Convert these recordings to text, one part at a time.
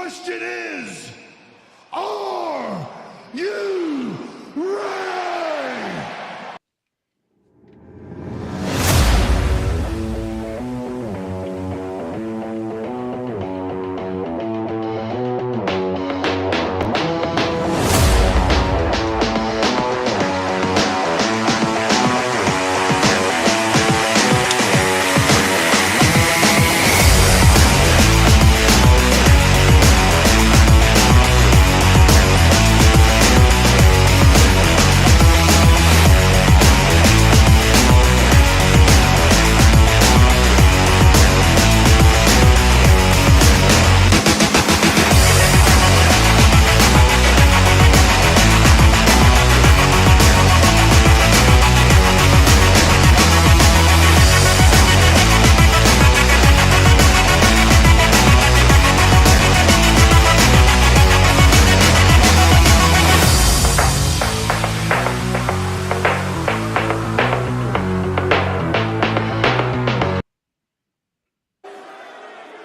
question is, are you ready?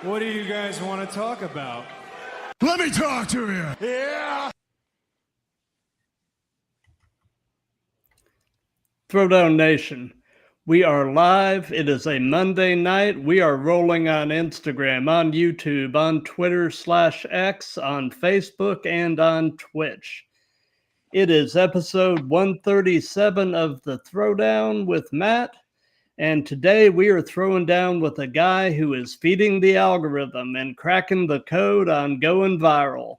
What do you guys want to talk about? Let me talk to you. Yeah. Throwdown Nation, we are live. It is a Monday night. We are rolling on Instagram, on YouTube, on Twitter/X, on Facebook, and on Twitch. It is episode 137 of the Throwdown with Matt. And today we are throwing down with a guy who is feeding the algorithm and cracking the code on going viral.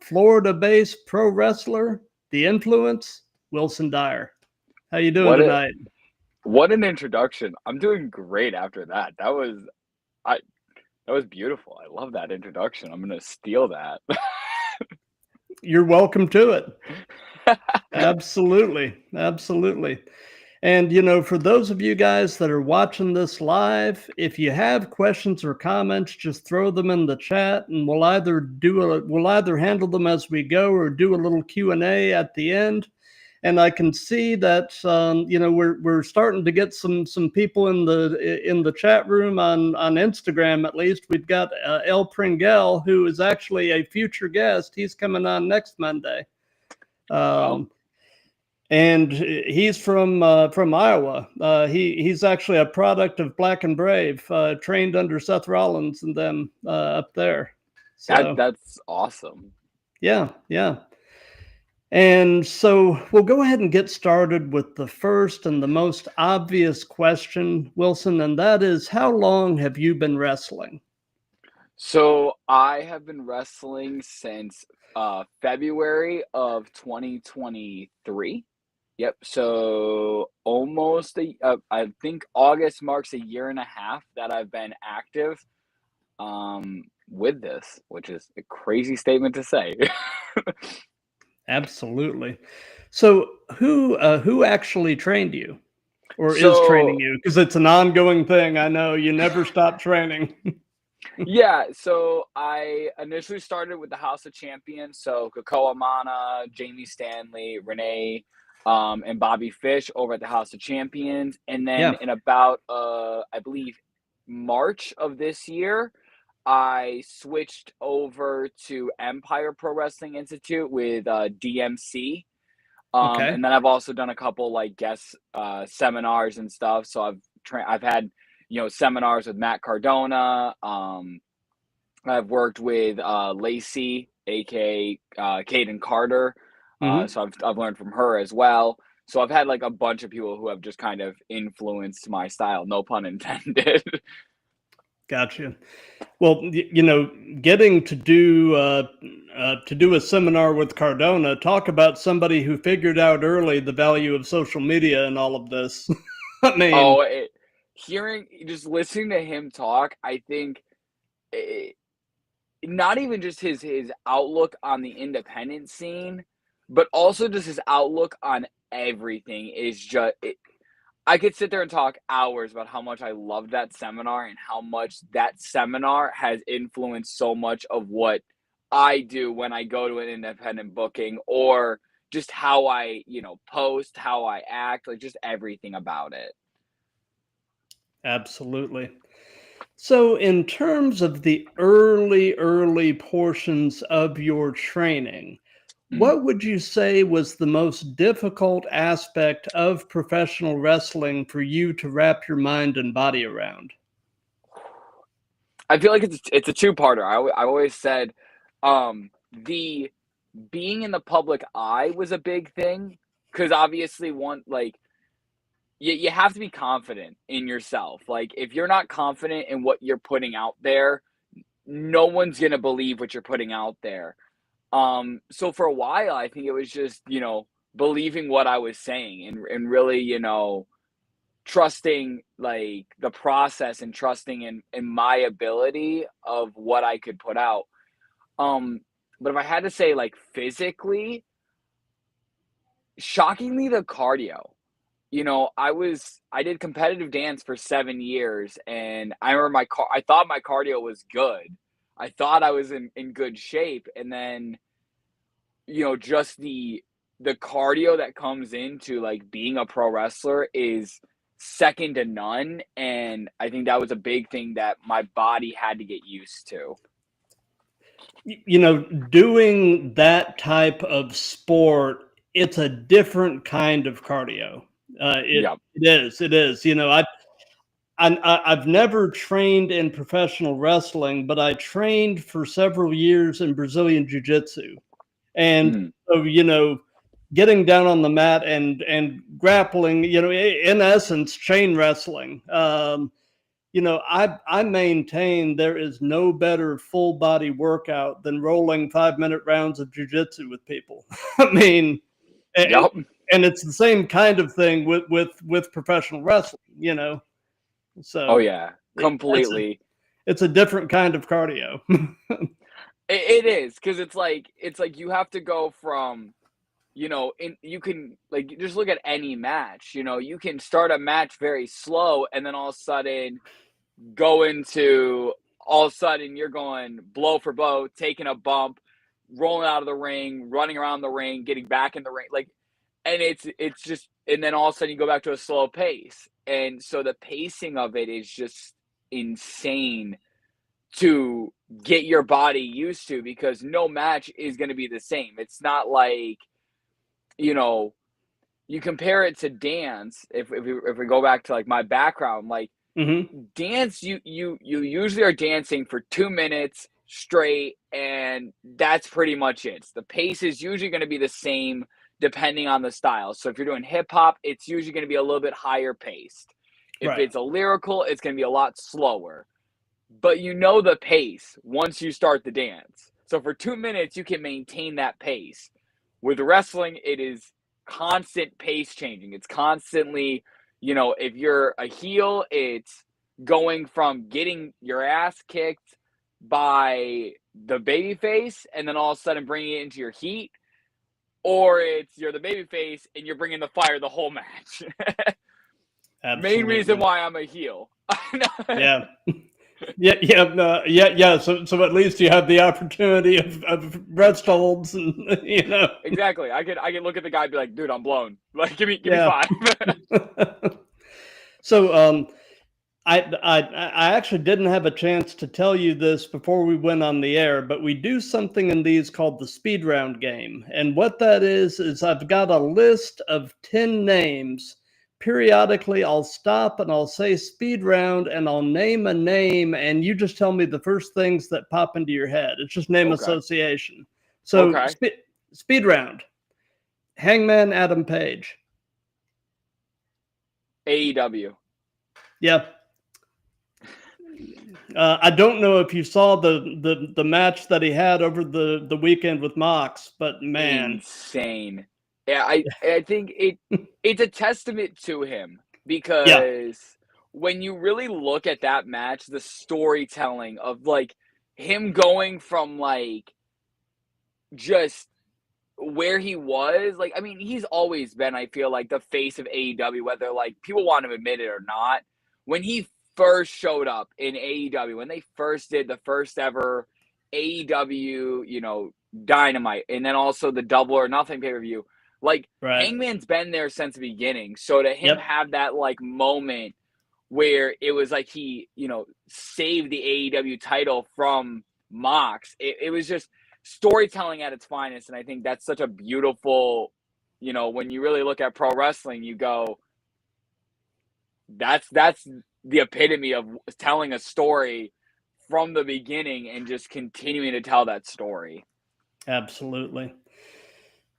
Florida-based pro wrestler, The Influence, Wilson Dyer. How you doing tonight? What an introduction. I'm doing great after that. That was beautiful. I love that introduction. I'm going to steal that. You're welcome to it. Absolutely. Absolutely. And, you know, for those of you guys that are watching this live, if you have questions or comments, just throw them in the chat, and we'll either handle them as we go or do a little Q&A at the end. And I can see that you know, we're starting to get some people in the chat room on Instagram. At least we've got El Pringle, who is actually a future guest. He's coming on next Monday. And he's from Iowa. He's actually a product of Black and Brave, trained under Seth Rollins and them up there. So that's awesome. Yeah. And so we'll go ahead and get started with the first and the most obvious question, Wilson, and that is, how long have you been wrestling? So I have been wrestling since February of 2023. Yep. So almost I think August marks a year and a half that I've been active with this, which is a crazy statement to say. Absolutely. So who actually trained you, or is training you? Because it's an ongoing thing. I know you never stop training. Yeah, so I initially started with the House of Champions. So Coco Amana, Jamie Stanley, Renee, and Bobby Fish over at the House of Champions. And then in about, I believe, March of this year, I switched over to Empire Pro Wrestling Institute with DMC. And then I've also done a couple like guest seminars and stuff. So I've had, you know, seminars with Matt Cardona. I've worked with Lacey, aka Kaden Carter. So I've learned from her as well. So I've had like a bunch of people who have just kind of influenced my style, no pun intended. Gotcha. Well, you know, getting to do a seminar with Cardona, talk about somebody who figured out early the value of social media and all of this. I mean, listening to him talk, I think not even just his outlook on the independent scene, but also just his outlook on everything is just. I could sit there and talk hours about how much I loved that seminar and how much that seminar has influenced so much of what I do when I go to an independent booking, or just how I, you know, post, how I act, like just everything about it. Absolutely. So, in terms of the early portions of your training, Mm. what would you say was the most difficult aspect of professional wrestling for you to wrap your mind and body around? I feel like it's a two-parter. I always said, the being in the public eye was a big thing because obviously you have to be confident in yourself. Like if you're not confident in what you're putting out there, no one's gonna believe what you're putting out there. So for a while, I think it was just believing what I was saying and really trusting like the process and trusting in my ability of what I could put out. Um, but if I had to say like physically, shockingly the cardio. I did competitive dance for 7 years and I remember I thought my cardio was good. I thought I was in good shape and then just the cardio that comes into like being a pro wrestler is second to none and I think that was a big thing that my body had to get used to. Doing that type of sport, it's a different kind of cardio. Yep. It is. I've never trained in professional wrestling, but I trained for several years in Brazilian jiu-jitsu. And Mhm. so, getting down on the mat and grappling, in essence, chain wrestling. I maintain there is no better full body workout than rolling 5-minute rounds of jujitsu with people. I mean, and, Yep. and it's the same kind of thing with professional wrestling. Oh So yeah, it's a completely. it's a different kind of cardio. It is because it's like you have to go from you can like just look at any match. You can start a match very slow and then go into all of a sudden you're going blow for blow, taking a bump, rolling out of the ring, running around the ring, getting back in the ring, like, and it's just, and then all of a sudden you go back to a slow pace, and so the pacing of it is just insane to get your body used to because no match is going to be the same. It's not like you know you compare it to dance. If we go back to like my background, like Hmm. dance, you usually are dancing for 2 minutes straight and that's pretty much it. The pace is usually going to be the same depending on the style. So if you're doing hip hop, it's usually going to be a little bit higher paced. If Right. it's a lyrical, it's going to be a lot slower, but the pace once you start the dance. So for 2 minutes you can maintain that pace. With wrestling, it is constant pace changing. It's constantly, if you're a heel, it's going from getting your ass kicked by the baby face and then all of a sudden bringing it into your heat, or it's you're the baby face and you're bringing the fire the whole match. Main reason Absolutely. why I'm a heel. Yeah. Yeah. No, yeah. So at least you have the opportunity of rest holds, and Exactly. I can look at the guy and be like, dude, I'm blown. Like, give me Yeah. 5. So I actually didn't have a chance to tell you this before we went on the air, but we do something in these called the speed round game. And what that is I've got a list of 10 names. Periodically, I'll stop and I'll say speed round and I'll name a name, and you just tell me the first things that pop into your head. It's just name Okay. association. So, Okay. speed round. Hangman Adam Page. AEW. Yeah. I don't know if you saw the match that he had over the weekend with Mox, but man, Insane. Yeah, I think it's a testament to him yeah, because when you really look at that match, the storytelling of like him going from like just where he was, like, I mean, he's always been, I feel like, the face of AEW, whether like people want to admit it or not. When he first showed up in AEW, when they first did the first ever AEW, Dynamite, and then also the Double or Nothing pay-per-view, like right, Hangman's been there since the beginning. So to him yep, have that like moment where it was like he, saved the AEW title from Mox. It was just storytelling at its finest. And I think that's such a beautiful, when you really look at pro wrestling, you go, that's the epitome of telling a story from the beginning and just continuing to tell that story. Absolutely.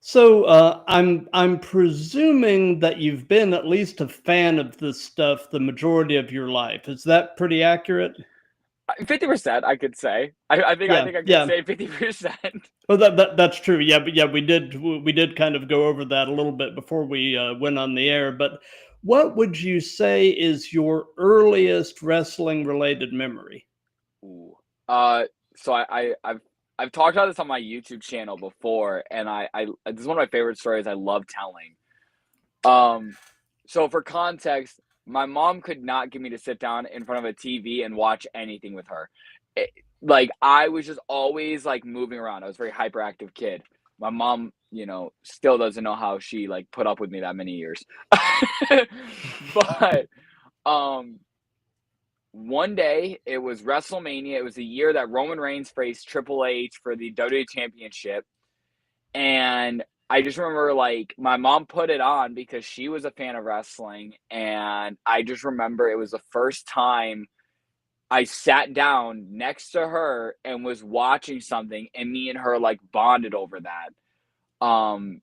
So I'm presuming that you've been at least a fan of this stuff the majority of your life. Is that pretty accurate? 50%, I could say. I think I could say 50%. Well, that's true. Yeah, but yeah, we did kind of go over that a little bit before we went on the air. But what would you say is your earliest wrestling related memory? Ooh. So I've talked about this on my YouTube channel before, and I this is one of my favorite stories I love telling. So for context, my mom could not get me to sit down in front of a TV and watch anything with her. Like I was just always like moving around. I was a very hyperactive kid. My mom, still doesn't know how she like put up with me that many years. But one day it was WrestleMania. It was the year that Roman Reigns faced Triple H for the WWE Championship. And I just remember like my mom put it on because she was a fan of wrestling. And I just remember it was the first time I sat down next to her and was watching something, and me and her like bonded over that. And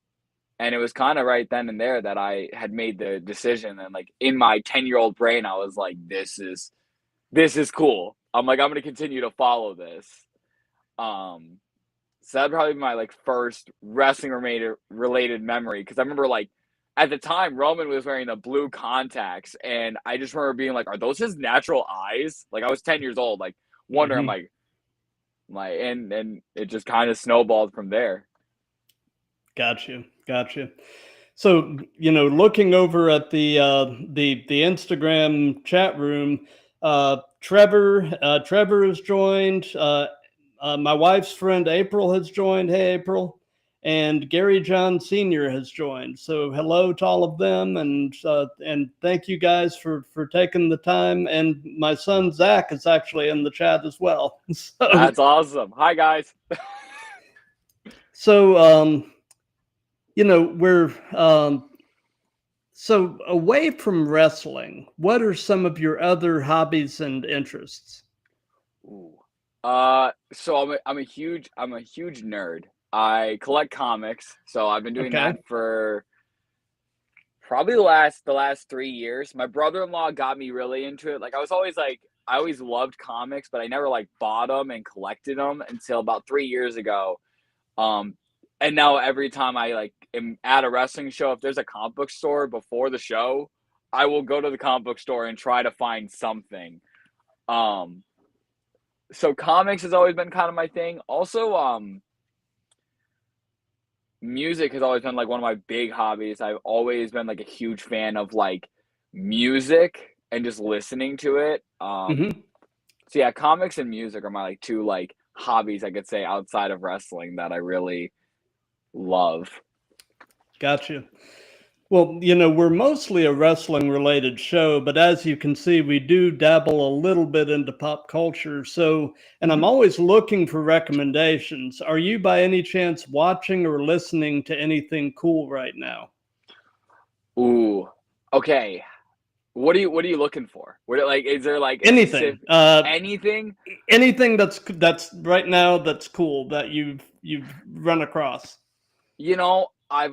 it was kind of right then and there that I had made the decision. And like in my 10-year-old brain, I was like, this is cool. I'm like, I'm going to continue to follow this. So that'd probably be my like first wrestling related memory. Cause I remember like at the time Roman was wearing the blue contacts, and I just remember being like, are those his natural eyes? Like I was 10 years old, like wondering, and it just kind of snowballed from there. Gotcha. So, looking over at the Instagram chat room, Trevor has joined. My wife's friend April has joined. Hey, April. And Gary John Sr. has joined. So hello to all of them, and thank you guys for taking the time. And my son Zach is actually in the chat as well. So, that's awesome. Hi guys. So we're so away from wrestling, what are some of your other hobbies and interests? Ooh. So I'm a huge nerd. I collect comics, so I've been doing that for probably the last 3 years. My brother-in-law got me really into it. Like I always loved comics, but I never like bought them and collected them until about 3 years ago. And now every time I like am at a wrestling show, if there's a comic book store before the show, I will go to the comic book store and try to find something. So comics has always been kind of my thing. Also, music has always been like one of my big hobbies. I've always been like a huge fan of like music and just listening to it. So yeah, comics and music are my like two like hobbies I could say outside of wrestling that I really love. Gotcha. Well, we're mostly a wrestling related show, but as you can see, we do dabble a little bit into pop culture. So, and I'm always looking for recommendations. Are you by any chance watching or listening to anything cool right now? Ooh, okay. What are you looking for? What like is there like anything? Anything that's right now that's cool that you've run across? I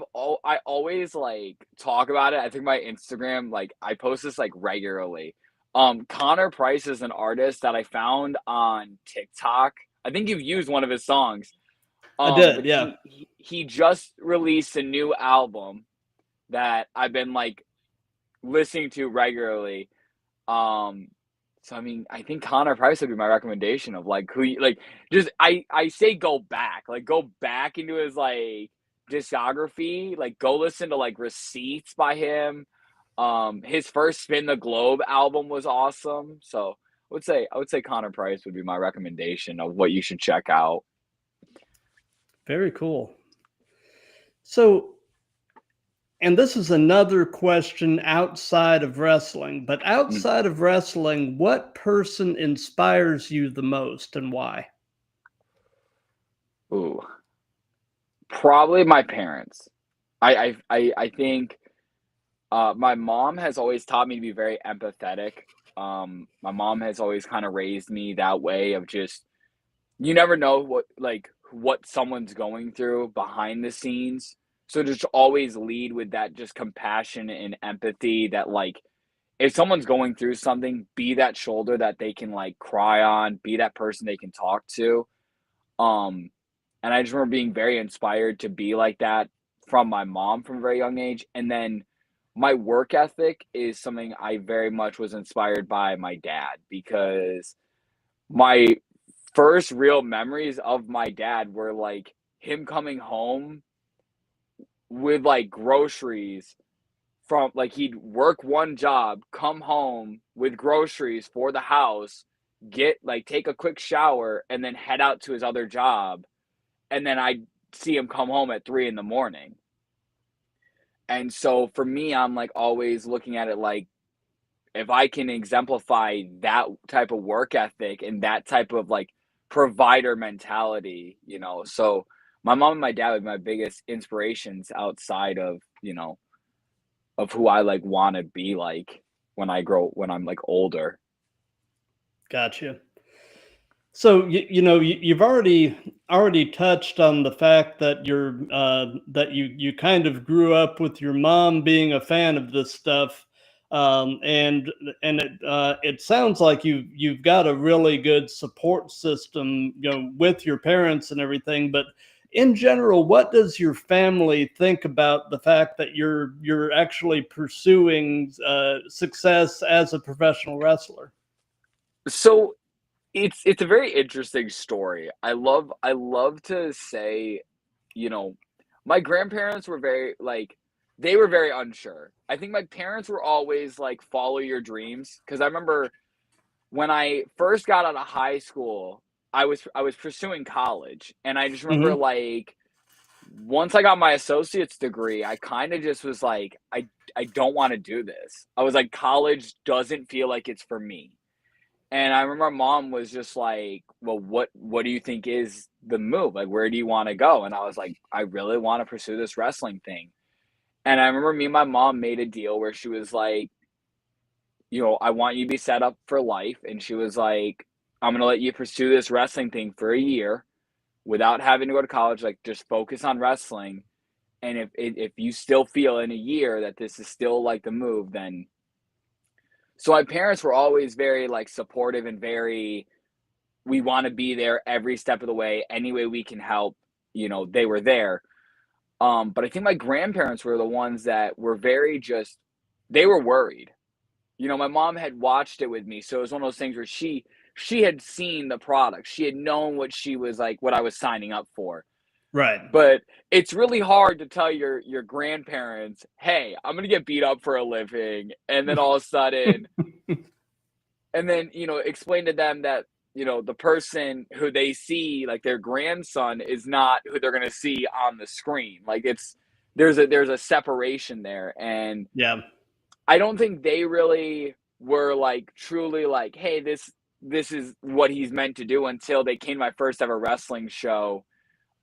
always like talk about it. I think my Instagram, like I post this like regularly. Connor Price is an artist that I found on TikTok. I think you've used one of his songs. I did, yeah. He just released a new album that I've been like listening to regularly. So I mean, I think Connor Price would be my recommendation of like who like just I say go back into his like discography, like go listen to like Receipts by him. His first Spin the Globe album was awesome. So I would say Connor Price would be my recommendation of what you should check out. Very cool. So and this is another question outside of wrestling, but outside of wrestling, what person inspires you the most and why? Ooh, probably my parents. I think my mom has always taught me to be very empathetic. My mom has always kind of raised me that way of just you never know what someone's going through behind the scenes. So just always lead with that just compassion and empathy that like if someone's going through something, be that shoulder that they can like cry on, be that person they can talk to. Um, and I just remember being very inspired to be like that from my mom from a very young age. And then my work ethic is something I very much was inspired by my dad because my first real memories of my dad were like him coming home with like groceries from like he'd work one job, come home with groceries for the house, get like take a quick shower, and then head out to his other job. And then I'd see him come home at 3 in the morning. And so for me, I'm like always looking at it like if I can exemplify that type of work ethic and that type of like provider mentality, you know. So my mom and my dad would be my biggest inspirations outside of, you know, of who I like want to be like when I'm like older. Gotcha. So you've already touched on the fact that you kind of grew up with your mom being a fan of this stuff, and it sounds like you've got a really good support system, with your parents and everything. But in general, what does your family think about the fact that you're actually pursuing success as a professional wrestler? So it's a very interesting story. I love to say, you know, my grandparents were very like they were very unsure. I think my parents were always like follow your dreams because I remember when I first got out of high school, I was pursuing college and I just remember Hmm. like once I got my associate's degree, I kind of just was like I don't want to do this. I was like college doesn't feel like it's for me. And I remember mom was just like, "Well, what do you think is the move? Like, where do you want to go?" And I was like, "I really want to pursue this wrestling thing." And I remember me and my mom made a deal where she was like, "I want you to be set up for life." And she was like, "I'm gonna let you pursue this wrestling thing for a year without having to go to college. Like, just focus on wrestling. And if you still feel in a year that this is still like the move, then." So my parents were always very like supportive and very we want to be there every step of the way any way we can help, they were there. But I think my grandparents were the ones that were very just they were worried. My mom had watched it with me, so it was one of those things where she had seen the product, she had known what she was like what I was signing up for. Right. But it's really hard to tell your grandparents, hey, I'm gonna get beat up for a living, and then all of a sudden and then explain to them that the person who they see like their grandson is not who they're going to see on the screen. Like there's a separation there, and Yeah. I don't think they really were like truly like, hey, this is what he's meant to do until they came to my first ever wrestling show.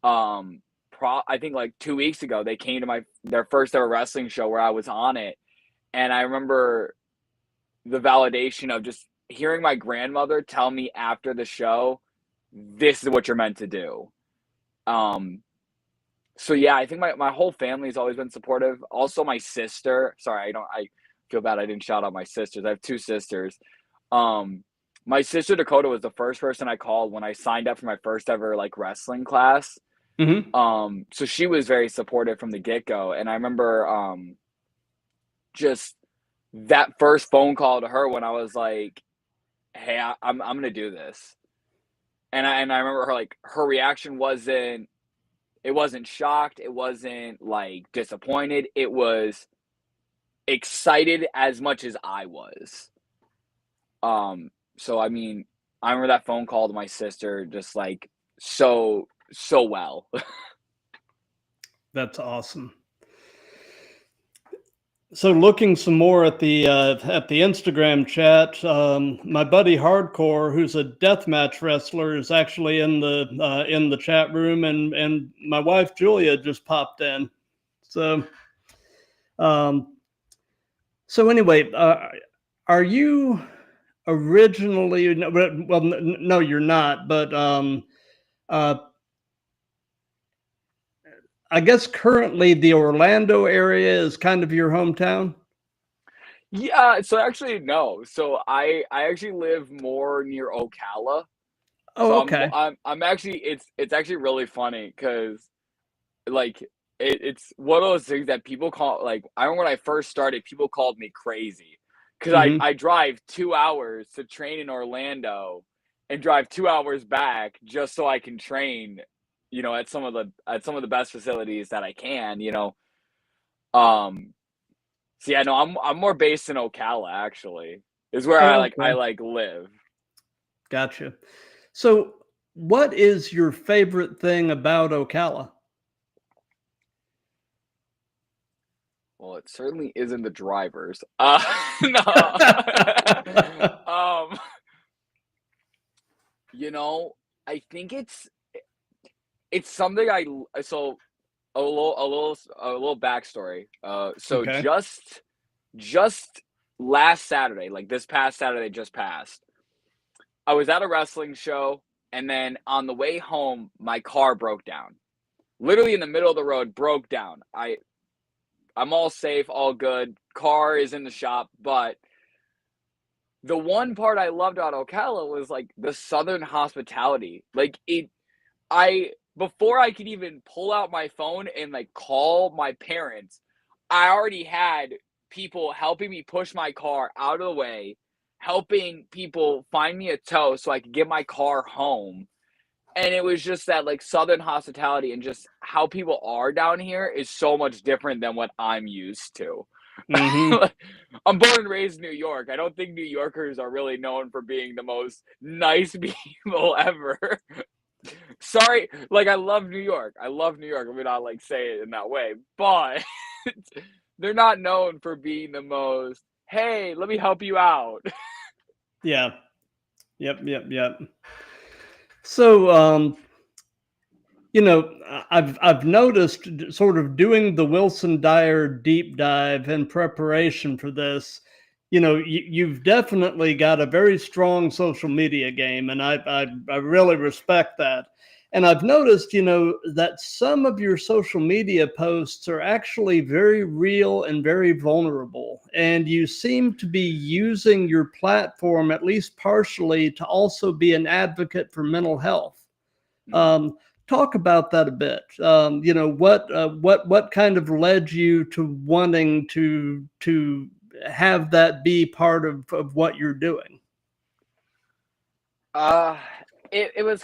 I think like 2 weeks ago they came to their first ever wrestling show where I was on it, and I remember the validation of just hearing my grandmother tell me after the show, this is what you're meant to do. Um, so yeah, I think my whole family's always been supportive. Also, my sister, sorry, I feel bad I didn't shout out my sisters. I have two sisters. My sister Dakota was the first person I called when I signed up for my first ever like wrestling class. Hmm. So she was very supportive from the get-go. And I remember just that first phone call to her when I was like, hey, I'm gonna do this. And I remember her reaction wasn't shocked, it wasn't like disappointed, it was excited as much as I was. So I mean, I remember that phone call to my sister just like so well. That's awesome. So looking some more at the Instagram chat, my buddy Hardcore, who's a deathmatch wrestler, is actually in the chat room, and my wife Julia just popped in. So, um, so anyway, are you originally? Well, no, you're not. But uh, I guess currently the Orlando area is kind of your hometown. Yeah, so actually no. So I actually live more near Ocala. So Oh, okay. I'm actually it's actually really funny because like it's one of those things that people call like I remember when I first started, people called me crazy because Hmm. I drive 2 hours to train in Orlando and drive 2 hours back just so I can train, at some of the best facilities that I can, Um, so yeah, no, I'm more based in Ocala actually. Is where Oh, I okay. like live. Gotcha. So, what is your favorite thing about Ocala? Well, it certainly isn't the drivers. No. um, I think it's something so a little backstory. So Okay. just last Saturday, like this past Saturday just passed, I was at a wrestling show, and then on the way home, my car broke down. Literally in the middle of the road, broke down. I'm all safe, all good. Car is in the shop, but the one part I loved about Ocala was like the southern hospitality. Like I before I could even pull out my phone and like call my parents, I already had people helping me push my car out of the way, helping people find me a tow so I could get my car home. And it was just that like southern hospitality and just how people are down here is so much different than what I'm used to. Hmm. I'm born and raised in New York. I don't think New Yorkers are really known for being the most nice people ever. Sorry, like I love New York. I love New York. I mean, not like say it in that way, but they're not known for being the most. Hey, let me help you out. Yeah. Yep. Yep. Yep. So, I've noticed sort of doing the Wilson Dyer deep dive in preparation for this. You've definitely got a very strong social media game, and I really respect that. And I've noticed, that some of your social media posts are actually very real and very vulnerable. And you seem to be using your platform, at least partially, to also be an advocate for mental health. Um, Talk about that a bit. What kind of led you to wanting to have that be part of what you're doing? Uh, it was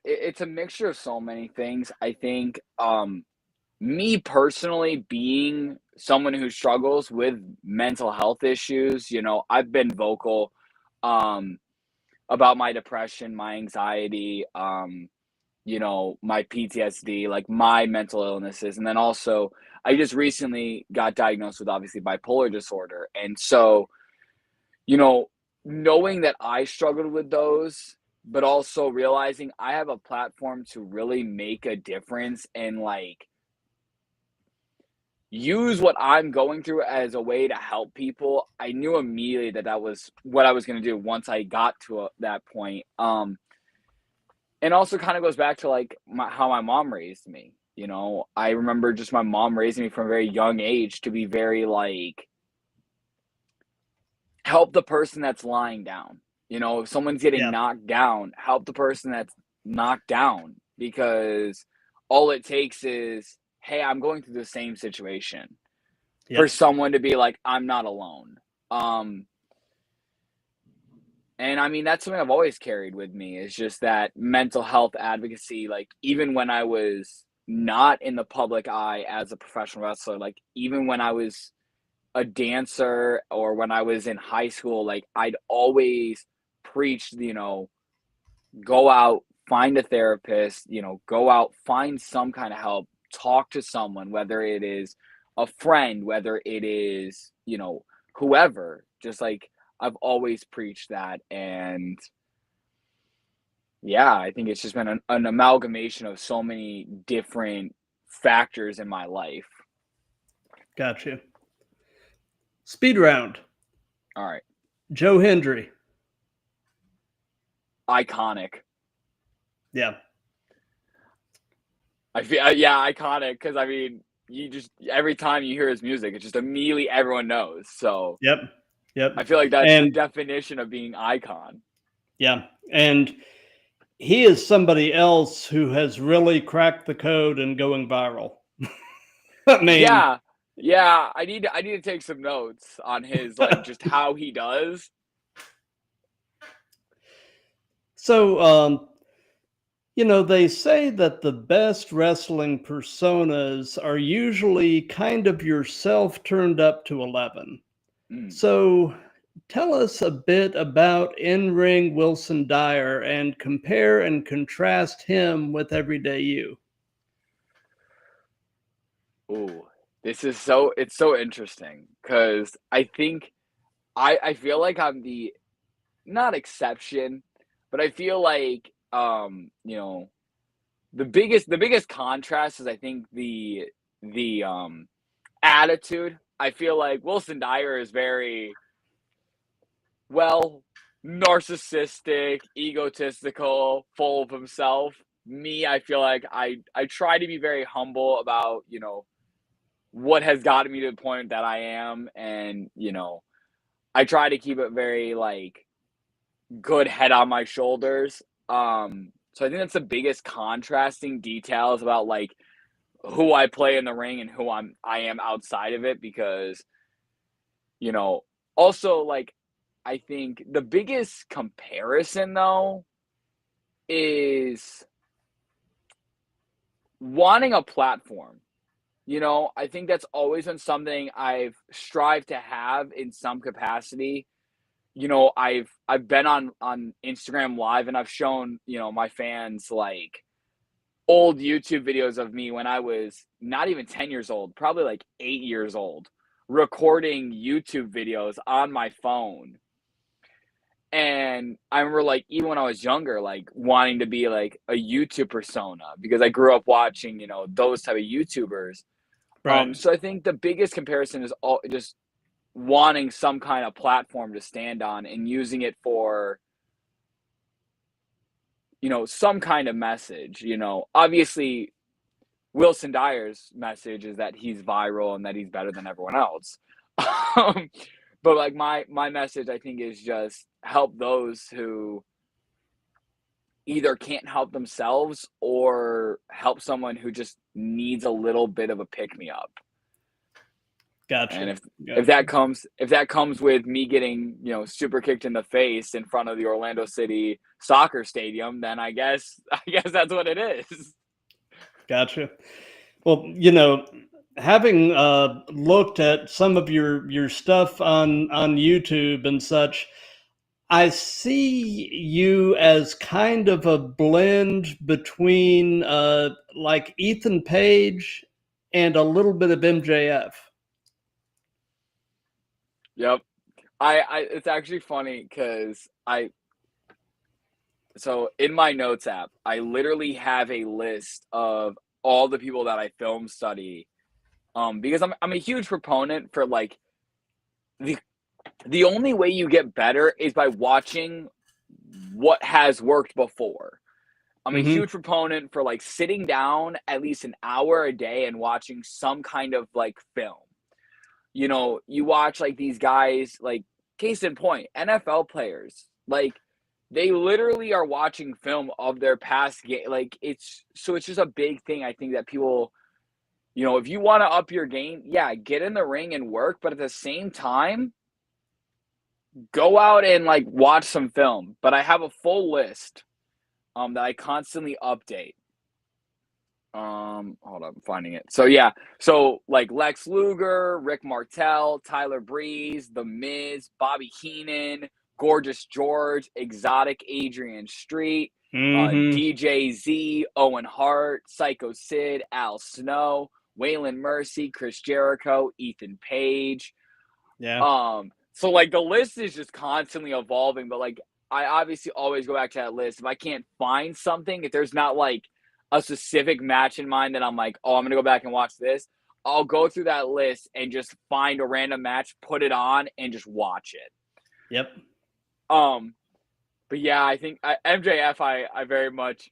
it's a mixture of so many things. I think me personally being someone who struggles with mental health issues, I've been vocal um about my depression, my anxiety, my PTSD, like my mental illnesses. And then also I just recently got diagnosed with obviously bipolar disorder. And so, you know, knowing that I struggled with those, but also realizing I have a platform to really make a difference and like use what I'm going through as a way to help people. I knew immediately that that was what I was going to do once I got to that point. And also kind of goes back to like how my mom raised me. I remember just my mom raising me from a very young age to be very like help the person that's lying down. If someone's getting Yeah. knocked down, help the person that's knocked down because all it takes is, hey, I'm going through the same situation for Yep. someone to be like, I'm not alone. Um, and I mean, that's something I've always carried with me is just that mental health advocacy. Like, even when I was not in the public eye as a professional wrestler, like, even when I was a dancer or when I was in high school, like, I'd always preached, go out, find a therapist, go out, find some kind of help, talk to someone, whether it is a friend, whether it is, whoever, just like I've always preached that. And yeah, I think it's just been an amalgamation of so many different factors in my life. Gotcha. Speed round. All right. Joe Hendry. Iconic. Yeah. I feel, yeah, iconic. Because I mean, every time you hear his music, it's just immediately everyone knows. So Yep. I feel like that's the And definition of being icon. yeah, and he is somebody else who has really cracked the code and going viral. I mean, Yeah. I need to take some notes on his like just how he does. so they say that the best wrestling personas are usually kind of yourself turned up to 11. Mm. So tell us a bit about in-ring Wilson Dyer and compare and contrast him with everyday you. Ooh, it's so interesting because I think I feel like I'm the not exception, but I feel like the biggest contrast is I think the attitude. I feel like Wilson Dyer is very well narcissistic, egotistical, full of himself. Me, I feel like I try to be very humble about, what has gotten me to the point that I am. And, I try to keep it very like good head on my shoulders. So I think that's the biggest contrasting details about like who I play in the ring and who I am outside of it because, also like I think the biggest comparison though is wanting a platform. I think that's always been something I've strived to have in some capacity. I've been on Instagram Live and I've shown, my fans like old YouTube videos of me when I was not even 10 years old, probably like 8 years old, recording YouTube videos on my phone. And I remember like even when I was younger, like wanting to be like a YouTube persona because I grew up watching, those type of YouTubers. Right. So I think the biggest comparison is all just wanting some kind of platform to stand on and using it for, some kind of message. Obviously Wilson Dyer's message is that he's viral and that he's better than everyone else. But like my message I think is just help those who either can't help themselves or help someone who just needs a little bit of a pick me up. Gotcha. And if that comes with me getting, super kicked in the face in front of the Orlando City soccer stadium, then I guess that's what it is. Gotcha. Well, having looked at some of your stuff on YouTube and such, I see you as kind of a blend between like Ethan Page and a little bit of MJF. Yep. I it's actually funny because so in my notes app, I literally have a list of all the people that I film study. Because I'm a huge proponent for like the only way you get better is by watching what has worked before. I'm a huge proponent for like sitting down at least an hour a day and watching some kind of like film. You watch like these guys, like case in point, NFL players, like they literally are watching film of their past game. Like it's just a big thing. I think that people, if you want to up your game, yeah, get in the ring and work, but at the same time, go out and like watch some film. But I have a full list that I constantly update. Hold on, I'm finding it. So yeah, so like Lex Luger, Rick Martel, Tyler Breeze, The Miz, Bobby Heenan, Gorgeous George, Exotic Adrian Street, DJ Z, Owen Hart, Psycho Sid, Al Snow, Waylon Mercy, Chris Jericho, Ethan Page. Yeah. So like the list is just constantly evolving, but like I obviously always go back to that list. If I can't find something, if there's not like a specific match in mind that I'm like, oh, I'm gonna go back and watch this, I'll go through that list and just find a random match, put it on, and just watch it. Yep. But yeah, I think MJF, I very much,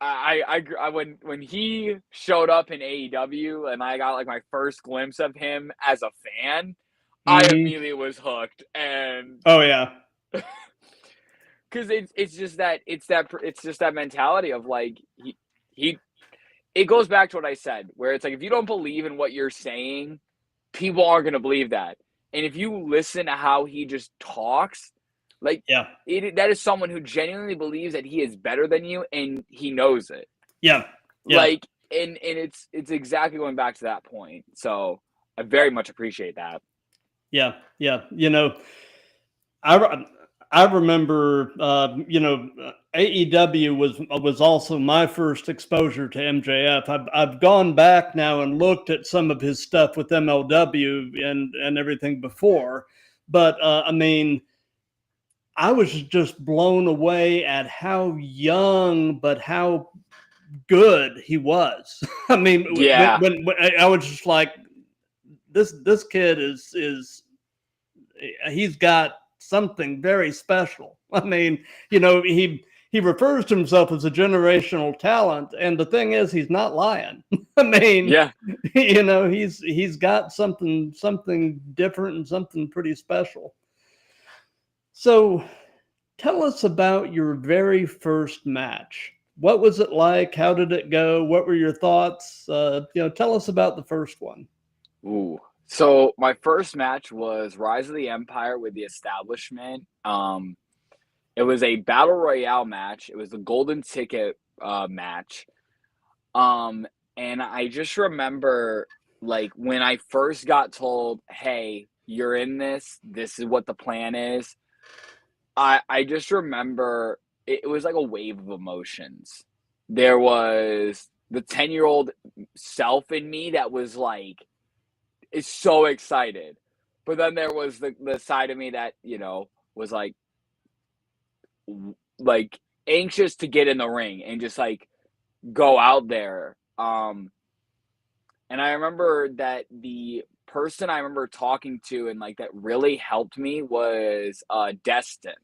I when he showed up in AEW and I got like my first glimpse of him as a fan, I immediately was hooked. And oh yeah, because it's just that mentality of like he it goes back to what I said, where it's like if you don't believe in what you're saying, people aren't going to believe that. And if you listen to how he just talks, like yeah, that is someone who genuinely believes that he is better than you, and he knows it. yeah, yeah. Like, and it's exactly going back to that point. So I very much appreciate that. Yeah, yeah. You know, I remember, AEW was also my first exposure to MJF. I've gone back now and looked at some of his stuff with MLW and everything before, but I mean, I was just blown away at how young, but how good he was. I mean, Yeah. when I was just like, this kid is he's got something very special. I mean, he refers to himself as a generational talent, and the thing is, he's not lying. I mean, Yeah. he's got something different and something pretty special. So, tell us about your very first match. What was it like? How did it go? What were your thoughts? Tell us about the first one. Ooh. So my first match was Rise of the Empire with the Establishment. It was a battle royale match. It was the golden ticket match. And I just remember like when I first got told, "Hey, you're in this. This is what the plan is." I just remember it was like a wave of emotions. There was the 10-year-old self in me that was like, is so excited. But then there was the side of me that, was like anxious to get in the ring and just like go out there. And I remember that the person I remember talking to and like that really helped me was Destin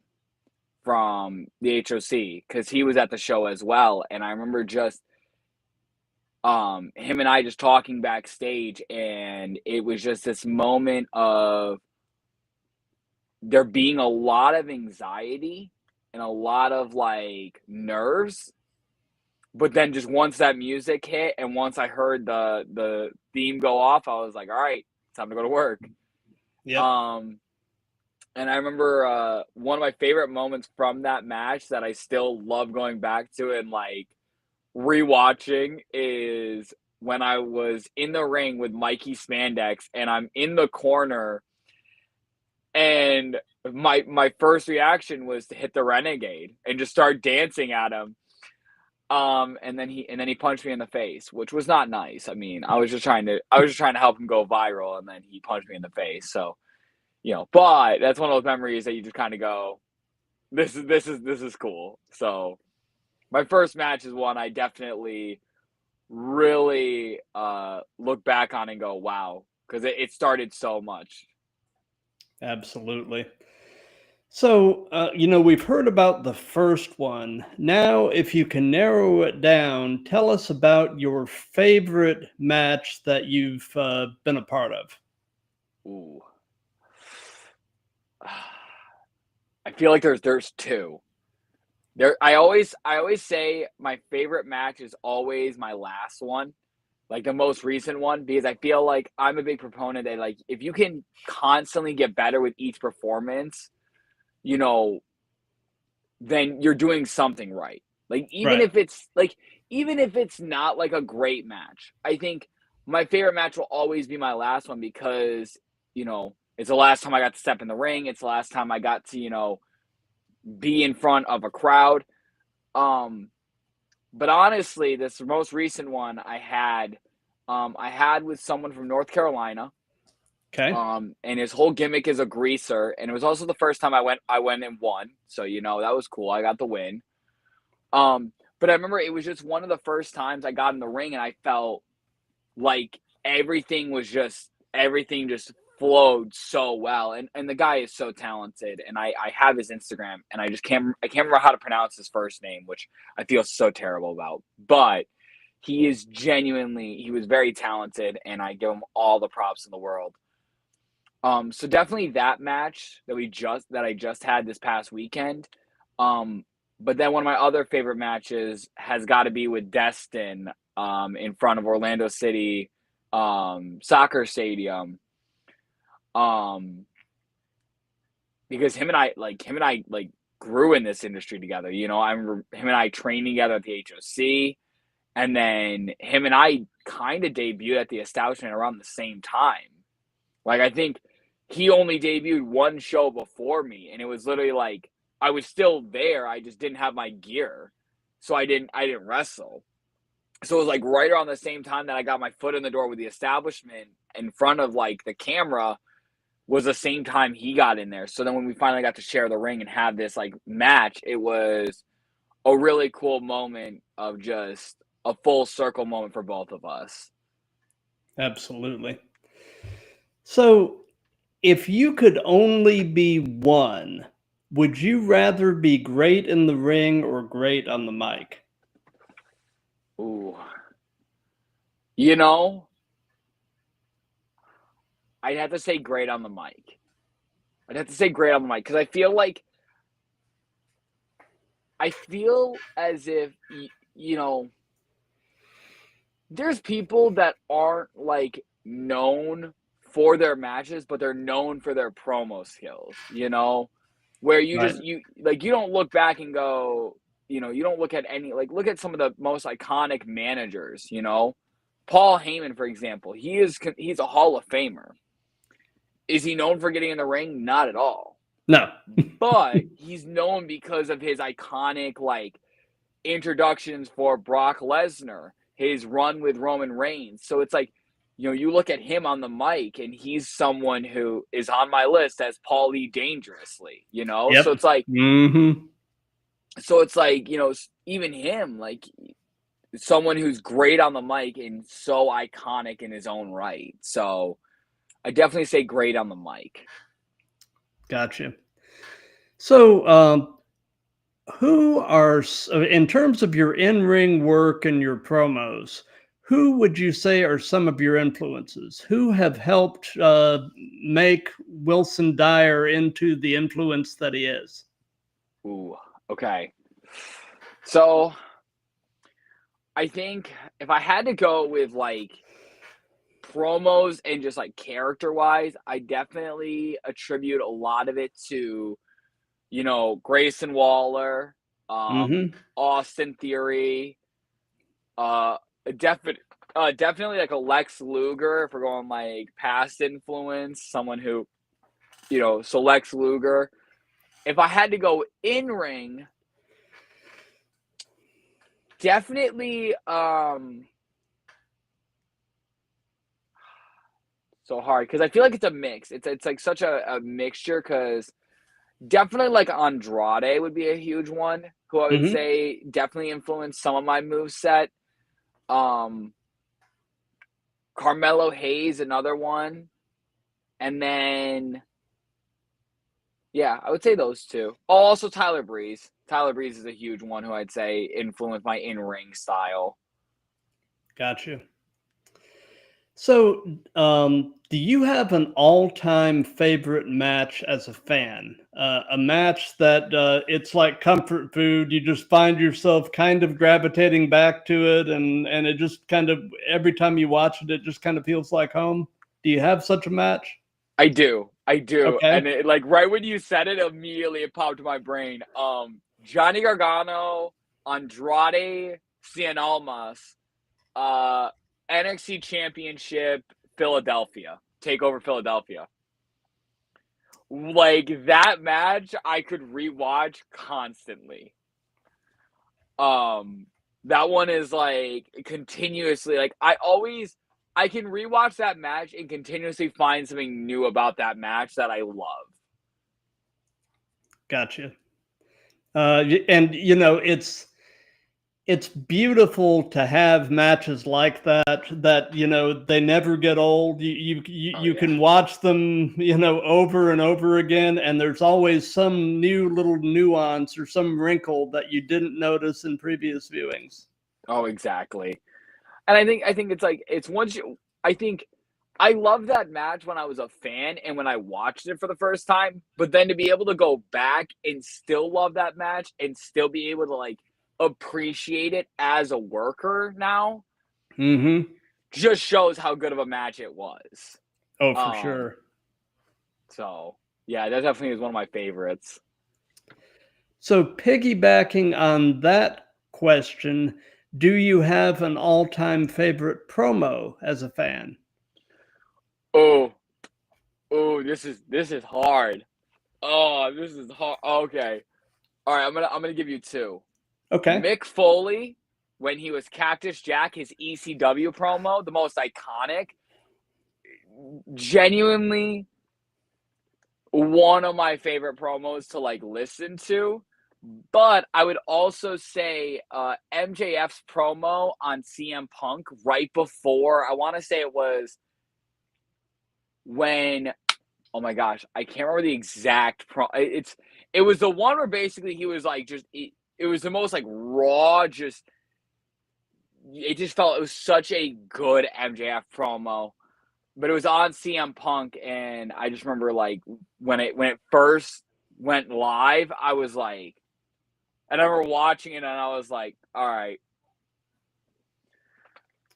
from the HOC, because he was at the show as well. And I remember just him and I just talking backstage, and it was just this moment of there being a lot of anxiety and a lot of like nerves, but then just once that music hit and once I heard the theme go off, I was like, all right, time to go to work. Yeah. And I remember one of my favorite moments from that match that I still love going back to and like rewatching is when I was in the ring with Mikey Spandex and I'm in the corner, and my first reaction was to hit the Renegade and just start dancing at him. And then he punched me in the face, which was not nice. I mean, I was just trying to help him go viral, and then he punched me in the face. So, but that's one of those memories that you just kind of go, this is cool. So my first match is one I definitely really look back on and go, wow, because it started so much. Absolutely. So, we've heard about the first one. Now, if you can narrow it down, tell us about your favorite match that you've been a part of. Ooh. I feel like there's two. I always say my favorite match is always my last one, like the most recent one, because I feel like I'm a big proponent that like if you can constantly get better with each performance, then you're doing something right. Like even if it's not like a great match, I think my favorite match will always be my last one because, it's the last time I got to step in the ring. It's the last time I got to, be in front of a crowd. But honestly, this most recent one I had, I had with someone from North Carolina. Okay. And his whole gimmick is a greaser, and it was also the first time I went and won. So, that was cool. I got the win. But I remember it was just one of the first times I got in the ring and I felt like everything just flowed so well. And the guy is so talented, and I have his Instagram, and I can't remember how to pronounce his first name, which I feel so terrible about. But he was very talented, and I give him all the props in the world. So definitely that match that I just had this past weekend. But then one of my other favorite matches has got to be with Destin, in front of Orlando City, soccer stadium. Because him and I grew in this industry together. I remember him and I trained together at the HOC, and then him and I kind of debuted at the establishment around the same time. Like, I think he only debuted one show before me, and it was literally like I was still there. I just didn't have my gear, so I didn't wrestle. So it was like right around the same time that I got my foot in the door with the establishment in front of like the camera was the same time he got in there. So then when we finally got to share the ring and have this like match, it was a really cool moment of just a full circle moment for both of us. Absolutely. So if you could only be one, would you rather be great in the ring or great on the mic? Ooh. I'd have to say great on the mic. Because I feel as if, there's people that aren't like known for their matches, but they're known for their promo skills, where you Right. just, you don't look back and go, you don't look at look at some of the most iconic managers, Paul Heyman, for example, he's a Hall of Famer. Is he known for getting in the ring? Not at all. No. But he's known because of his iconic introductions for Brock Lesnar, his run with Roman Reigns. So it's like, you look at him on the mic, and he's someone who is on my list as Paulie Dangerously, Yep. So it's like, Mm-hmm. even him, like someone who's great on the mic and so iconic in his own right. So I definitely say great on the mic. Gotcha. So, in terms of your in-ring work and your promos, who would you say are some of your influences? Who have helped make Wilson Dyer into the influence that he is? Ooh, okay. So I think if I had to go with promos and just character-wise, I definitely attribute a lot of it to, Grayson Waller, Mm-hmm. Austin Theory, definitely like a Lex Luger, if we're going past influence, someone who, so Lex Luger. If I had to go in ring, definitely so hard because I feel like it's a mix. It's like such a mixture because definitely Andrade would be a huge one who I would Mm-hmm. say definitely influenced some of my moveset. Carmelo Hayes, another one. And then, yeah, I would say those two. Oh, also Tyler Breeze. Tyler Breeze is a huge one who I'd say influenced my in-ring style. Gotcha. So, do you have an all-time favorite match as a fan? A match that it's like comfort food. You just find yourself kind of gravitating back to it, and it just kind of every time you watch it, it just kind of feels like home. Do you have such a match? I do. Okay. And it, right when you said it, immediately it popped in my brain. Johnny Gargano, Andrade Cien Almas, NXT Championship, Philadelphia. Takeover Philadelphia. That match I could rewatch constantly. That one is continuously I always I can rewatch that match and continuously find something new about that match that I love. Gotcha. And you know, it's beautiful to have matches like that you know, they never get old. You can watch them, you know, over and over again, and there's always some new little nuance or some wrinkle that you didn't notice in previous viewings. Oh, exactly. And I think it's like it's once you I think I love that match when I was a fan and when I watched it for the first time, but then to be able to go back and still love that match and still be able to like appreciate it as a worker now Mm-hmm. just shows how good of a match it was. Oh, for Um, sure. So yeah, that definitely is one of my favorites. So piggybacking on that question, do you have an all-time favorite promo as a fan? Oh, this is hard. Oh, this is hard. Okay. All right, I'm gonna give you two. Okay. Mick Foley, when he was Cactus Jack, his ECW promo, the most iconic, genuinely one of my favorite promos to like listen to. But I would also say MJF's promo on CM Punk right before, I want to say it was when, oh my gosh, I can't remember the exact it was the one where basically he was like it was the most like raw, just it just felt it was such a good MJF promo. But it was on CM Punk, and I just remember like when it first went live, I was like, I remember watching it and I was like, all right.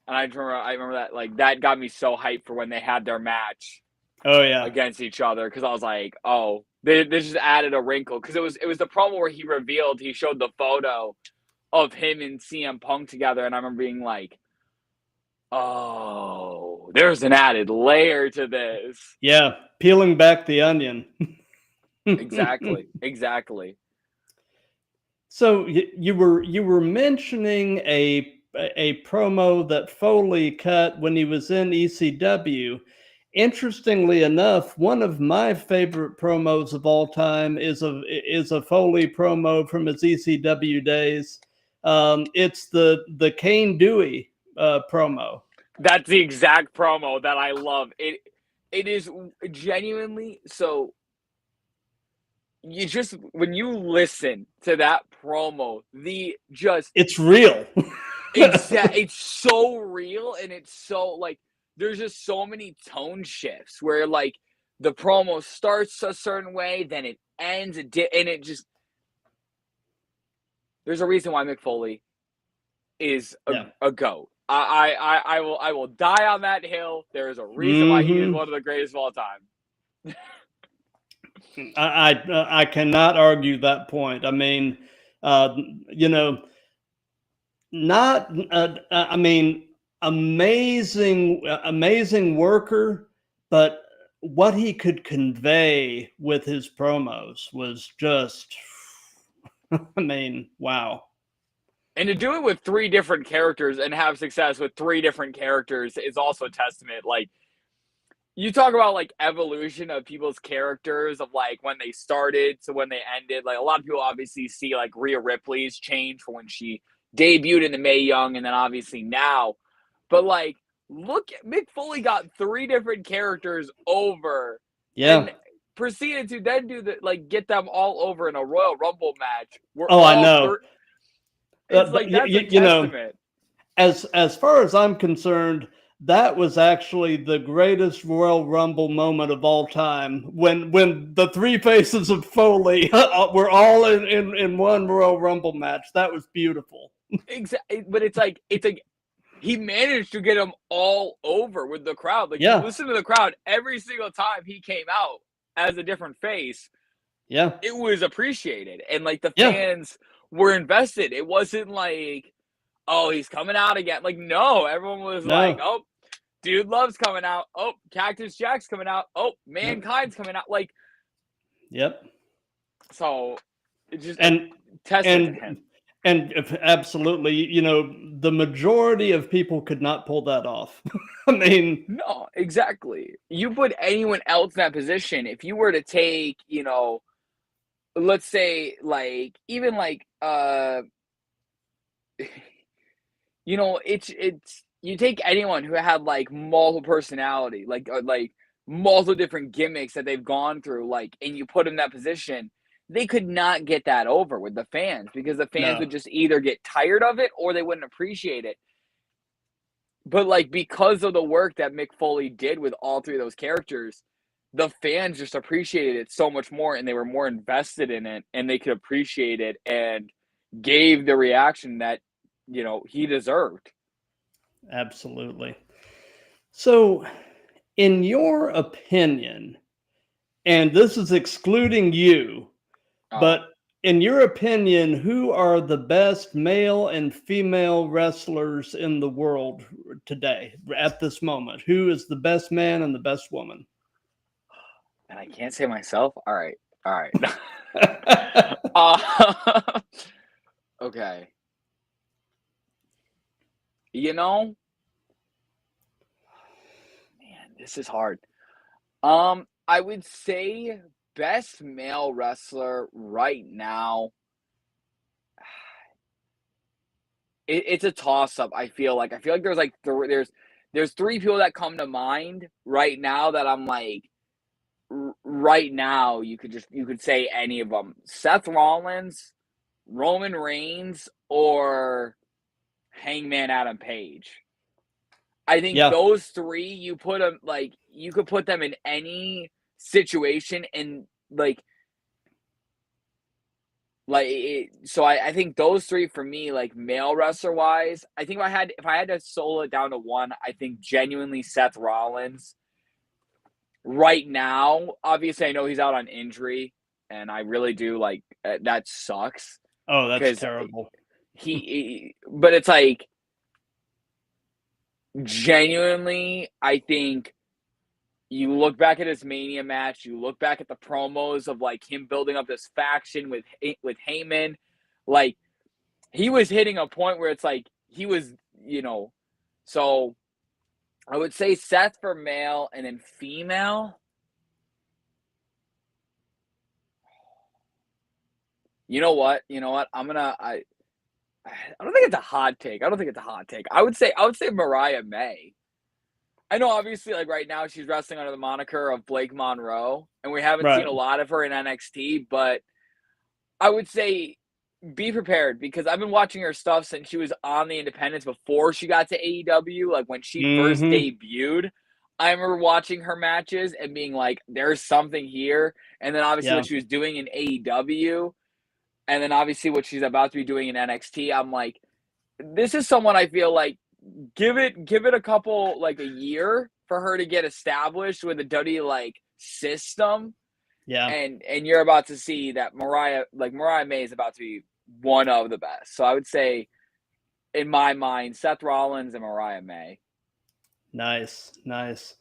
And I remember that like that got me so hyped for when they had their match. Oh yeah. Against each other, because I was like, oh, they just added a wrinkle, because it was the promo where he showed the photo of him and CM Punk together, and I remember being like, oh, there's an added layer to this. Yeah, peeling back the onion. Exactly. So you were mentioning a promo that Foley cut when he was in ECW. Interestingly enough, one of my favorite promos of all time is a Foley promo from his ECW days. It's the Kane Dewey promo. That's the exact promo that I love. It is genuinely so. You just when you listen to that promo, it's real. it's so real, and it's so like there's just so many tone shifts where like the promo starts a certain way, then it ends and it just there's a reason why Mick Foley is a GOAT. I will die on that hill. There is a reason why he is one of the greatest of all time. I cannot argue that point. I mean, you know, not I mean, amazing worker, but what he could convey with his promos was just, I mean, wow. And to do it with 3 different characters and have success with 3 different characters is also a testament. Like, you talk about like evolution of people's characters of like when they started to when they ended. Like a lot of people obviously see like Rhea Ripley's change from when she debuted in the Mae Young and then obviously now. But like look at Mick Foley got 3 different characters over. Yeah. And proceeded to then do the like get them all over in a Royal Rumble match. I know. It's like that's a testament. As far as I'm concerned, that was actually the greatest Royal Rumble moment of all time. When the 3 faces of Foley were all in one Royal Rumble match. That was beautiful. Exactly, but it's like he managed to get them all over with the crowd. Like you listen to the crowd every single time he came out as a different face. Yeah, it was appreciated, and like the fans were invested. It wasn't like, oh, he's coming out again. Like no, everyone was like, oh. Dude loves coming out. Oh, Cactus Jack's coming out. Oh, Mankind's coming out. Like, yep. So it just and testament to him. And if, absolutely, you know, the majority of people could not pull that off. I mean, No, exactly. You put anyone else in that position, if you were to take, let's say like even like it's you take anyone who had like multiple personality, like multiple different gimmicks that they've gone through, like, and you put them in that position, they could not get that over with the fans because the fans no, would just either get tired of it or they wouldn't appreciate it. But like because of the work that Mick Foley did with all three of those characters, the fans just appreciated it so much more and they were more invested in it and they could appreciate it and gave the reaction that, he deserved. absolutely. So, in your opinion, and this is excluding you, Oh, but in your opinion, who are the best male and female wrestlers in the world today, at this moment? Who is the best man and the best woman? and I can't say myself. All right. All right. uh, okay. Man, this is hard. I would say best male wrestler right now. It's a toss up. I feel like there's like there's three people that come to mind right now that I'm like right now you could say any of them: Seth Rollins, Roman Reigns, or Hangman Adam Page. I think Yeah, those three you put them like you could put them in any situation and so I think those three for me, like male wrestler wise, I think if I had to solo it down to one, I think genuinely Seth Rollins. Right now, obviously I know he's out on injury, and I really do like that sucks oh, that's because terrible. but it's like genuinely, I think you look back at his Mania match, you look back at the promos of like him building up this faction with Heyman, like he was hitting a point where it's like he was, so I would say Seth for male and then female. You know what? I don't think it's a hot take. I don't think it's a hot take. I would say Mariah May. I know obviously like right now she's wrestling under the moniker of Blake Monroe and we haven't seen Right. a lot of her in NXT, but I would say be prepared because I've been watching her stuff since she was on the independents before she got to AEW, like when she first Mm-hmm. debuted. I remember watching her matches and being like, there's something here. And then obviously Yeah. what she was doing in AEW, and then obviously what she's about to be doing in NXT. I'm like, this is someone I feel like give it a couple like a year for her to get established with the WWE like system. Yeah. And you're about to see that Mariah May is about to be one of the best. So I would say, in my mind, Seth Rollins and Mariah May. Nice. Nice.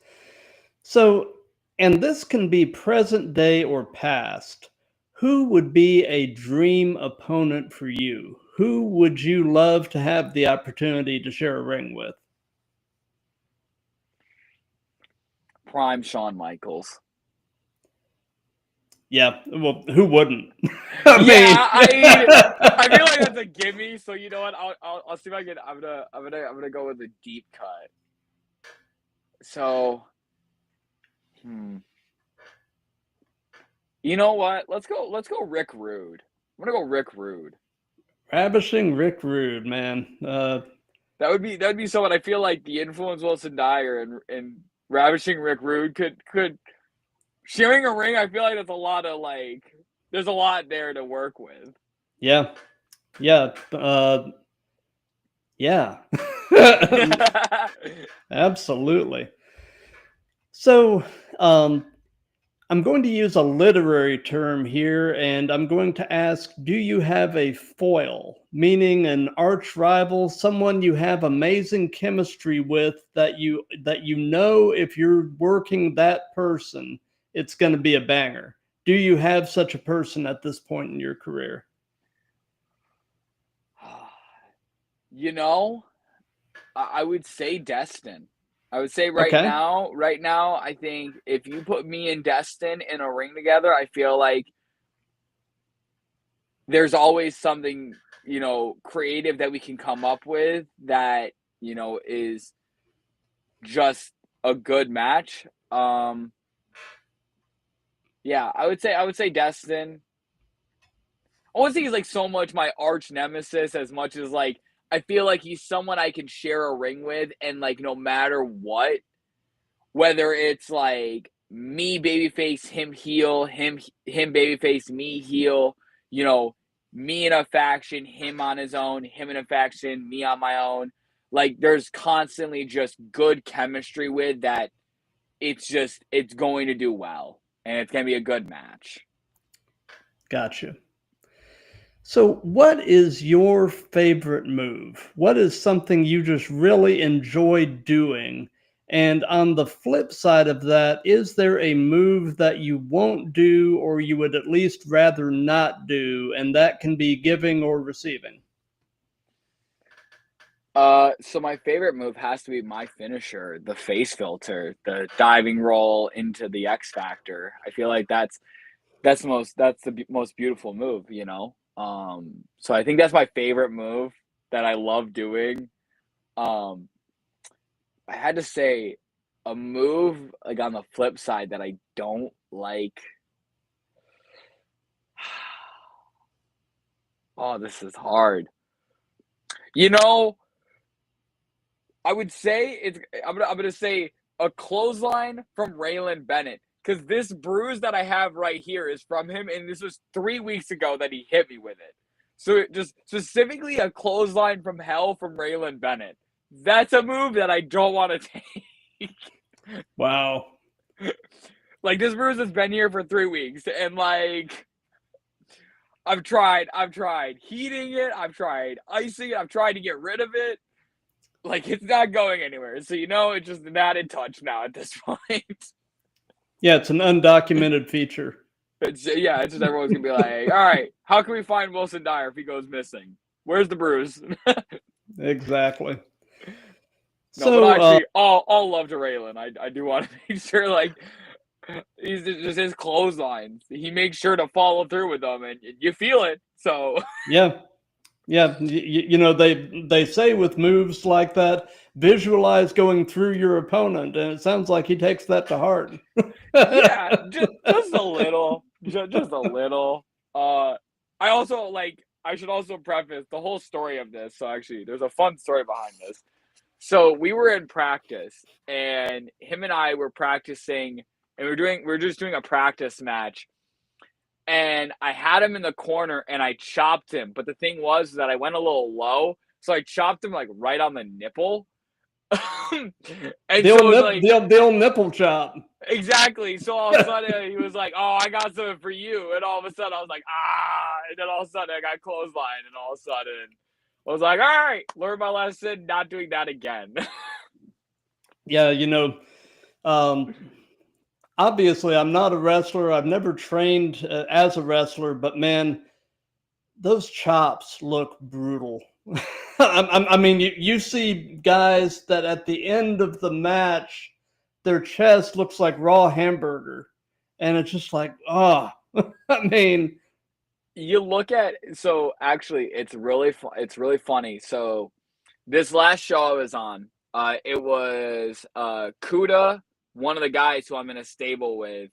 So, and this can be present day or past. Who would be a dream opponent for you? Who would you love to have the opportunity to share a ring with? Prime Shawn Michaels. Yeah, well, who wouldn't? I Yeah, I feel like mean, that's a gimme. So you know what? I'll see if I can. I'm gonna go with a deep cut. So, you know what? Let's go Rick Rude. I'm gonna go Rick Rude. ravishing Rick Rude, man. That would be someone I feel like the influence Wilson Dyer and ravishing Rick Rude could sharing a ring. I feel like there's a lot there to work with. Yeah, yeah, yeah. Absolutely. So, I'm going to use a literary term here, and I'm going to ask, do you have a foil, meaning an arch rival, someone you have amazing chemistry with that you know if you're working that person, it's going to be a banger. Do you have such a person at this point in your career? You know, I would say Destin. I would say Okay. right now, I think if you put me and Destin in a ring together, I feel like there's always something, creative that we can come up with that, is just a good match. Yeah, I would say Destin. I wouldn't say he's like so much my arch nemesis as much as like I feel like he's someone I can share a ring with and like no matter what, whether it's like me babyface, him heel, him babyface, me heel, you know, me in a faction, him on his own, him in a faction, me on my own. Like there's constantly just good chemistry with that. It's going to do well and it's going to be a good match. Gotcha. So, what is your favorite move? What is something you just really enjoy doing? And on the flip side of that, is there a move that you won't do or you would at least rather not do? And that can be giving or receiving. So my favorite move has to be my finisher, the face filter, the diving roll into the X Factor. I feel like that's the most beautiful move, you know. So I think that's my favorite move that I love doing. Um, I had to say a move like on the flip side that I don't like. Oh, this is hard. You know, I would say I'm gonna say a clothesline from Raylan Bennett because this bruise that I have right here is from him, and this was 3 weeks ago that he hit me with it. So just specifically a clothesline from hell from Raylan Bennett. That's a move that I don't want to take. Wow. Like this bruise has been here for 3 weeks, and like I've tried heating it, I've tried icing it, I've tried to get rid of it. Like it's not going anywhere. So it's just an added touch now at this point. Yeah, it's an undocumented feature. It's just everyone's gonna be like, all right, how can we find Wilson Dyer if he goes missing? Where's the bruise? Exactly. No, but So, actually, all love to Raylan. I do want to make sure like he's just his clotheslines. He makes sure to follow through with them, and you feel it. So yeah, yeah, they say with moves like that, visualize going through your opponent, and it sounds like he takes that to heart. yeah, just a little, just a little. I also like. I should also preface the whole story of this. So actually, there's a fun story behind this. So we were in practice, and him and I were practicing, and we're just doing a practice match. And I had him in the corner, and I chopped him. But the thing was that I went a little low, so I chopped him like right on the nipple. And so it was like the old nipple chop. exactly. So all of a sudden he was like, "Oh, I got something for you," and all of a sudden I was like, "Ah!" And then all of a sudden I got clothesline, and all of a sudden I was like, "All right, learn my lesson, not doing that again." Yeah, obviously I'm not a wrestler. I've never trained as a wrestler, but man, those chops look brutal. I mean, you see guys that at the end of the match, their chest looks like raw hamburger, and it's just like, oh, I mean, You look at so actually it's really funny. So this last show I was on, it was Kuda, one of the guys who I'm in a stable with.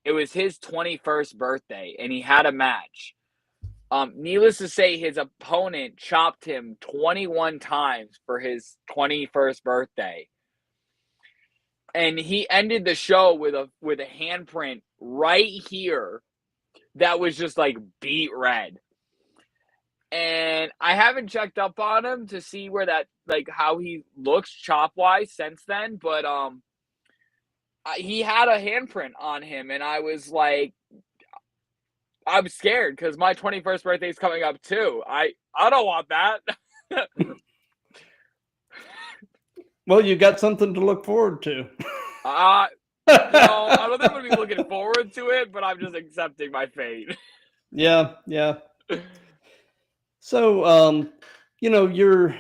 It was his 21st birthday, and he had a match. Needless to say, his opponent chopped him 21 times for his 21st birthday. And he ended the show with a handprint right here that was just like beet red. And I haven't checked up on him to see where that like how he looks chop wise since then, but he had a handprint on him, and I was like, I'm scared because my 21st birthday is coming up too. I don't want that. well, you got something to look forward to. I don't think I'm gonna be looking forward to it, but I'm just accepting my fate. Yeah, yeah. So, you're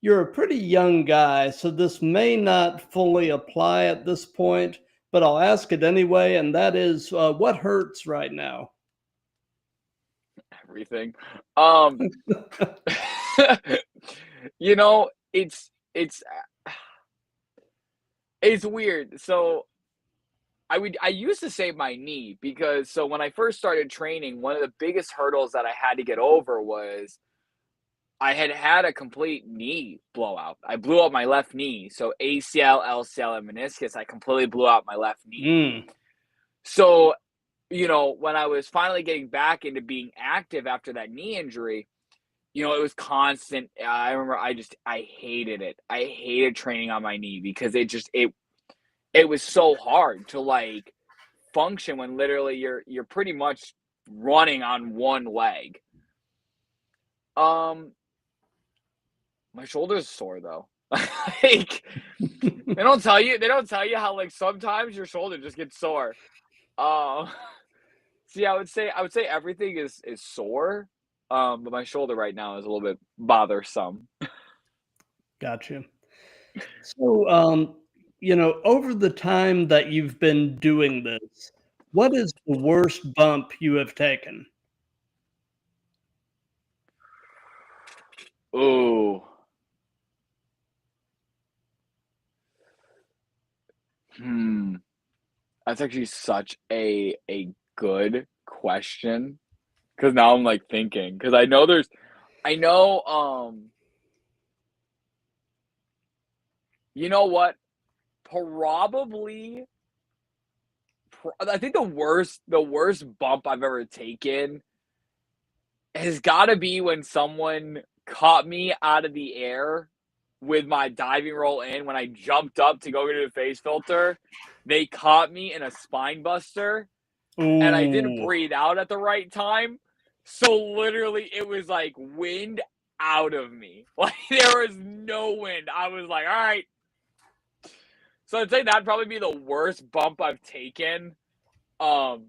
you're a pretty young guy, so this may not fully apply at this point, but I'll ask it anyway, and that is, what hurts right now? Everything. Um, you know, it's weird. So I used to say my knee because so when I first started training, one of the biggest hurdles that I had to get over was I had had a complete knee blowout. I blew out my left knee. So ACL, LCL, and meniscus, I completely blew out my left knee. Mm, So, when I was finally getting back into being active after that knee injury, it was constant. I remember I hated it. I hated training on my knee because it was so hard to like function when literally you're pretty much running on one leg. Um, my shoulder's sore though. Like they don't tell you how like sometimes your shoulder just gets sore. Um, so yeah, I would say everything is sore. But my shoulder right now is a little bit bothersome. gotcha. So, over the time that you've been doing this, what is the worst bump you have taken? Ooh. Hmm. That's actually such a good question. Because now I'm like thinking. Because I know, you know what? Probably, I think the worst bump I've ever taken has got to be when someone caught me out of the air with my diving roll in when I jumped up to go get a face filter. They caught me in a spine buster and I didn't Ooh, breathe out at the right time. So literally it was like wind out of me. Like there was no wind. I was like, all right. So I'd say that'd probably be the worst bump I've taken. Um,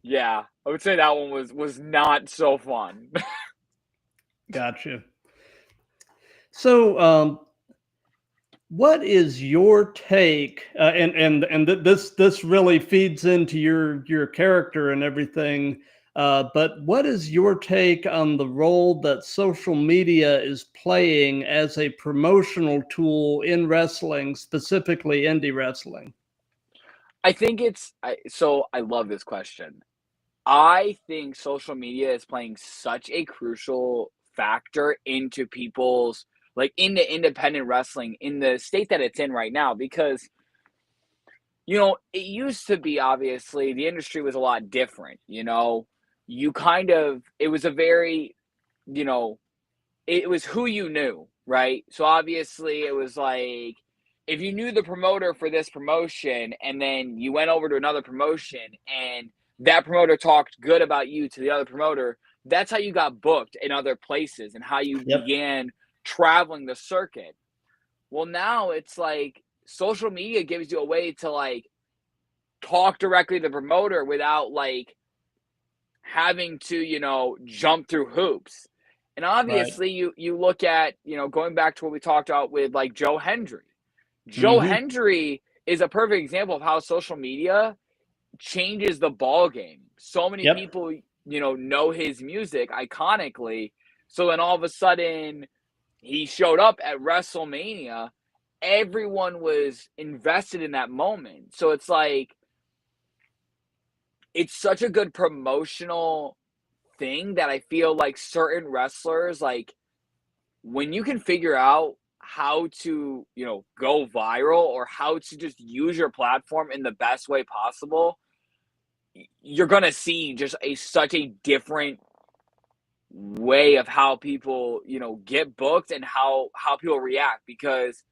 yeah, I would say that one was not so fun. gotcha. So, what is your take? This really feeds into your character and everything. But what is your take on the role that social media is playing as a promotional tool in wrestling, specifically indie wrestling? I think so I love this question. I think social media is playing such a crucial factor into people's like into independent wrestling in the state that it's in right now because it used to be obviously the industry was a lot different. You kind of it was a very, you know, it was who you knew, right? So obviously it was like if you knew the promoter for this promotion and then you went over to another promotion and that promoter talked good about you to the other promoter, that's how you got booked in other places and how you Yep. began traveling the circuit. Well, now it's like social media gives you a way to like talk directly to the promoter without like having to, jump through hoops. And Right. obviously you look at, going back to what we talked about with like Joe Hendry. Joe Hmm. Hendry is a perfect example of how social media changes the ball game. So many Yep. people, know his music iconically. So then all of a sudden he showed up at WrestleMania. Everyone was invested in that moment. So it's like it's such a good promotional thing that I feel like certain wrestlers, like when you can figure out how to, go viral or how to just use your platform in the best way possible, you're going to see just such a different way of how people, get booked and how people react because,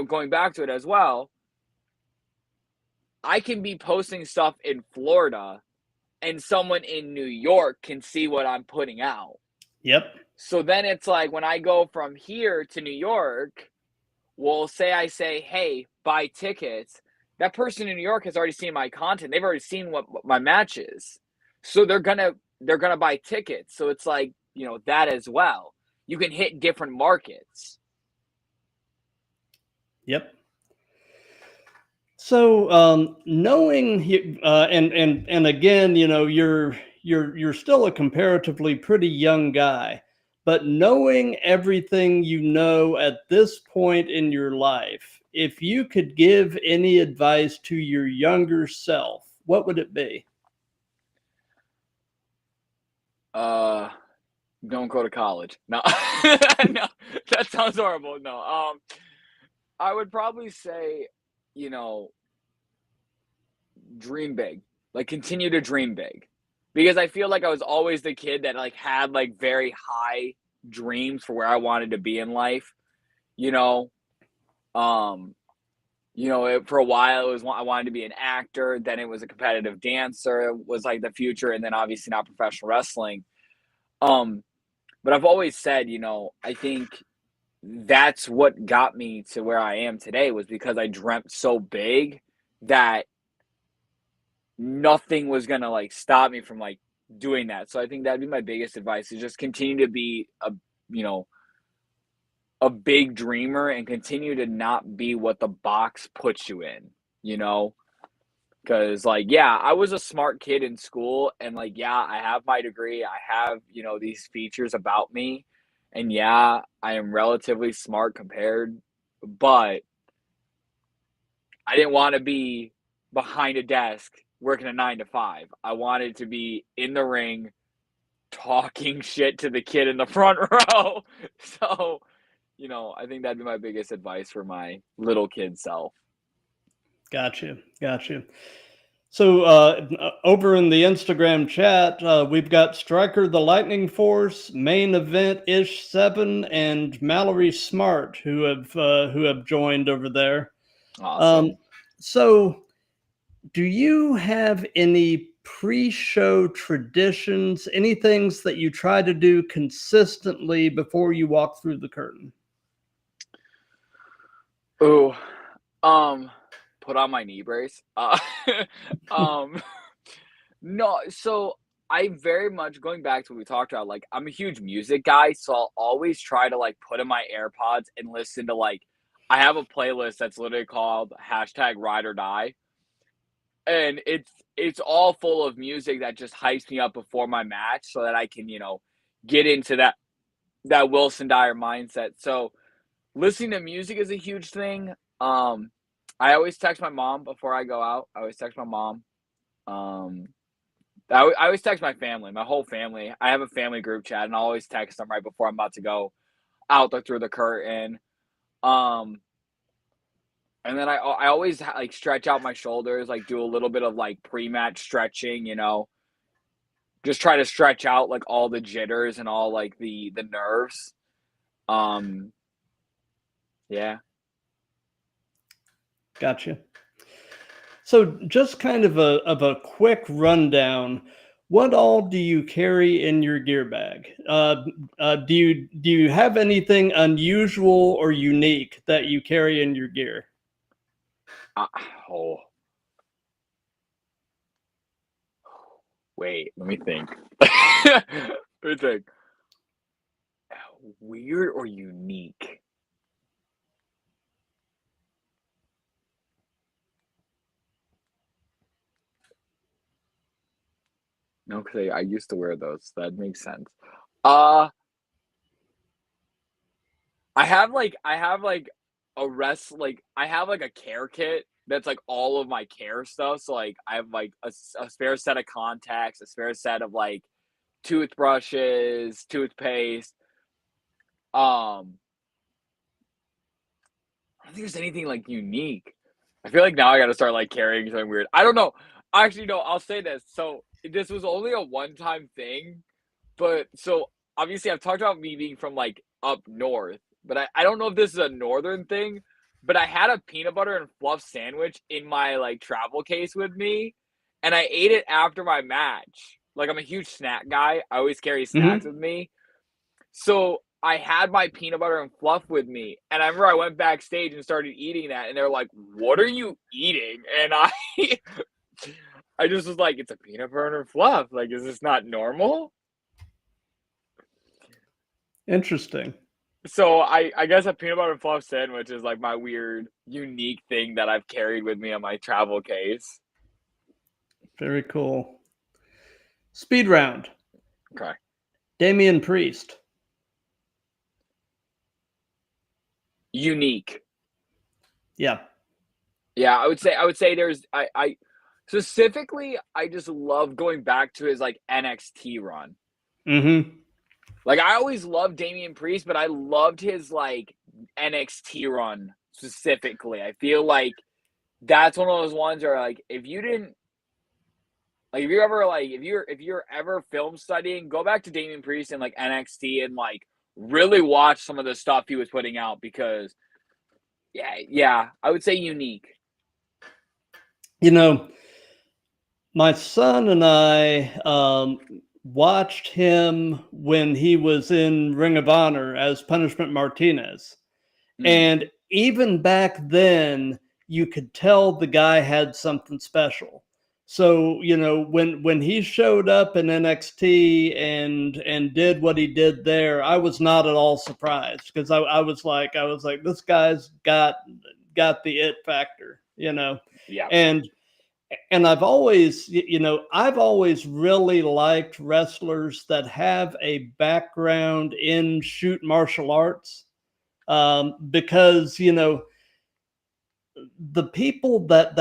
going back to it as well, I can be posting stuff in Florida and someone in New York can see what I'm putting out. Yep. So then it's like when I go from here to New York, well, I say, hey, buy tickets. That person in New York has already seen my content. They've already seen what my match is. So they're gonna buy tickets. So it's like, that as well. you can hit different markets. Yep. So knowing and again, you're still a comparatively pretty young guy, but knowing everything you know at this point in your life, if you could give any advice to your younger self, what would it be? Don't go to college. No, no, that sounds horrible. No, I would probably say, you know, dream big. Like continue to dream big. Because I feel like I was always the kid that like had like very high dreams for where I wanted to be in life, you know. Um, for a while it was I wanted to be an actor, then it was a competitive dancer, was like the future, and then obviously not professional wrestling. Um, but I've always said, I think that's what got me to where I am today was because I dreamt so big that nothing was gonna like stop me from like doing that. So I think that'd be my biggest advice is just continue to be you know, a big dreamer and continue to not be what the box puts you in, you know? Because, like, yeah, I was a smart kid in school, and, like, yeah, I have my degree. I have, these features about me. And, yeah, I am relatively smart compared, but I didn't want to be behind a desk working a 9 to 5. I wanted to be in the ring talking shit to the kid in the front row. So, I think that'd be my biggest advice for my little kid self. Gotcha. Gotcha. So over in the Instagram chat, we've got Striker the Lightning Force, Main Event Ish 7, and Mallory Smart who have joined over there. Awesome. So, do you have any pre-show traditions? Any things that you try to do consistently before you walk through the curtain? Ooh, put on my knee brace. Um, no, so I very much going back to what we talked about, like I'm a huge music guy, so I'll always try to like put in my AirPods and listen to like I have a playlist that's literally called #Ride or Die. And it's all full of music that just hypes me up before my match so that I can, get into that Wilson Dyer mindset. So listening to music is a huge thing. I always text my mom before I go out. I always text my mom. Um, I always text my family, my whole family. I have a family group chat, and I always text them right before I'm about to go out through the curtain. And then I always like stretch out my shoulders, like do a little bit of like pre-match stretching, just try to stretch out like all the jitters and all like the nerves. Yeah. Gotcha. So, just kind of a quick rundown. What all do you carry in your gear bag? Do you have anything unusual or unique that you carry in your gear? Oh, wait, let me think. Let me think. Weird or unique? No, because I used to wear those. That makes sense. Uh, I have like I have like a care kit that's like all of my care stuff. So like I have like a spare set of contacts, a spare set of like toothbrushes, toothpaste. Um, I don't think there's anything like unique. I feel like now I got to start like carrying something weird. I don't know. Actually, no. I'll say this. So this was only a one-time thing, but so obviously I've talked about me being from like up north, but I don't know if this is a northern thing, but I had a peanut butter and fluff sandwich in my like travel case with me, and I ate it after my match. Like I'm a huge snack guy. I always carry snacks Mm-hmm. with me. So I had my peanut butter and fluff with me, and I remember I went backstage and started eating that, and they're like, "What are you eating?" And I just was like, "It's a peanut butter and fluff. Like, is this not normal?" Interesting. So I guess a peanut butter fluff sandwich is like my weird, unique thing that I've carried with me on my travel case. Very cool. Speed round. Okay. Damian Priest. Unique. Yeah. Yeah, I would say there's I specifically I just love going back to his like NXT run. Mm-hmm. Like I always loved Damian Priest, but I loved his like NXT run specifically. I feel like that's one of those ones where like if you didn't like if you're ever film studying, go back to Damian Priest and like NXT and like really watch some of the stuff he was putting out because yeah, I would say unique. You know, my son and I watched him when he was in Ring of Honor as Punishment Martinez. Mm, And even back then, you could tell the guy had something special. So, you know, when he showed up in NXT and did what he did there, I was not at all surprised because I was like this guy's got the it factor, you know. yeah. And I've always, you know, I've always really liked wrestlers that have a background in shoot martial arts, because, you know, the people that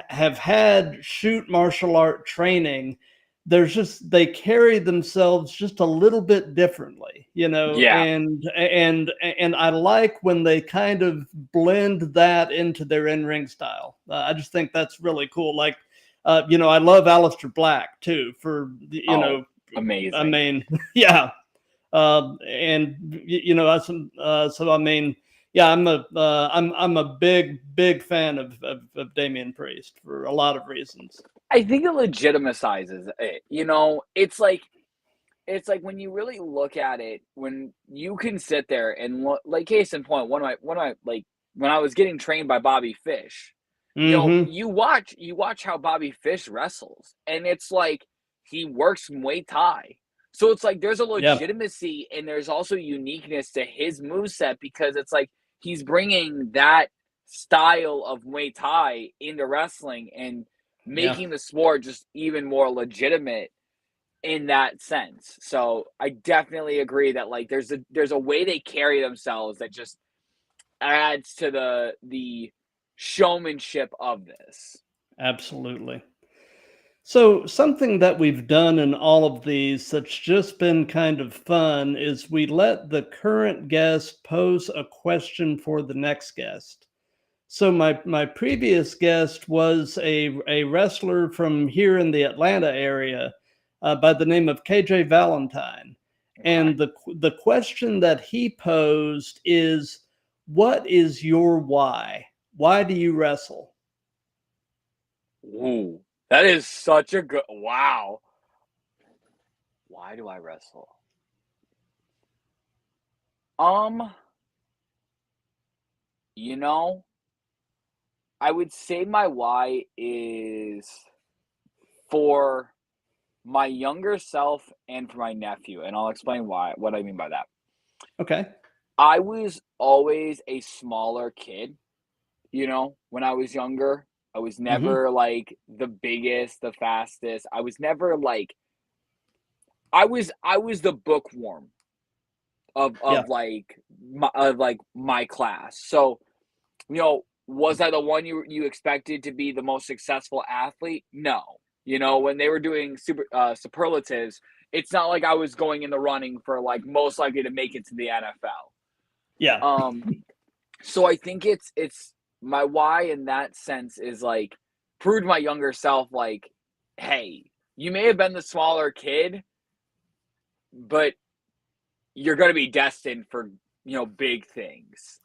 have had shoot martial art training, there's just they carry themselves just a little bit differently, you know, Yeah. and I like when they kind of blend that into their in-ring style. I just think that's really cool. Like, you know, I love Aleister Black too for, you Oh, know, I amazing. mean, yeah. And you know, so I mean, yeah, I'm a big fan of Damian Priest for a lot of reasons. I think it legitimizes it. You know, it's like when you really look at it, when you can sit there and look, like case in point, one of my like when I was getting trained by Bobby Fish, you know, Mm-hmm. you watch how Bobby Fish wrestles, and it's like he works Muay Thai. So it's like there's a Yeah, legitimacy and there's also uniqueness to his moveset because it's like he's bringing that style of Muay Thai into wrestling and yeah, making the sport just even more legitimate in that sense. So I definitely agree that like there's a way they carry themselves that just adds to the showmanship of this. absolutely. So something that we've done in all of these that's just been kind of fun is we let the current guest pose a question for the next guest. So my previous guest was a wrestler from here in the Atlanta area, by the name of KJ Valentine, Okay. and the question that he posed is, "What is your why? Why do you wrestle?" Ooh, that is such a good wow. Why do I wrestle? Um, you know, I would say my why is for my younger self and for my nephew, and I'll explain why what I mean by that. Okay. I was always a smaller kid, you know, when I was younger. I was Hmm. never like the biggest, the fastest. I was never like I was the bookworm Yeah. of like my class. So, you know, was I the one you expected to be the most successful athlete? No. You know, when they were doing superlatives, it's not like I was going in the running for like most likely to make it to the NFL. Yeah. So I think it's my why in that sense is like prove to my younger self like, hey, you may have been the smaller kid, but you're going to be destined for, you know, big things.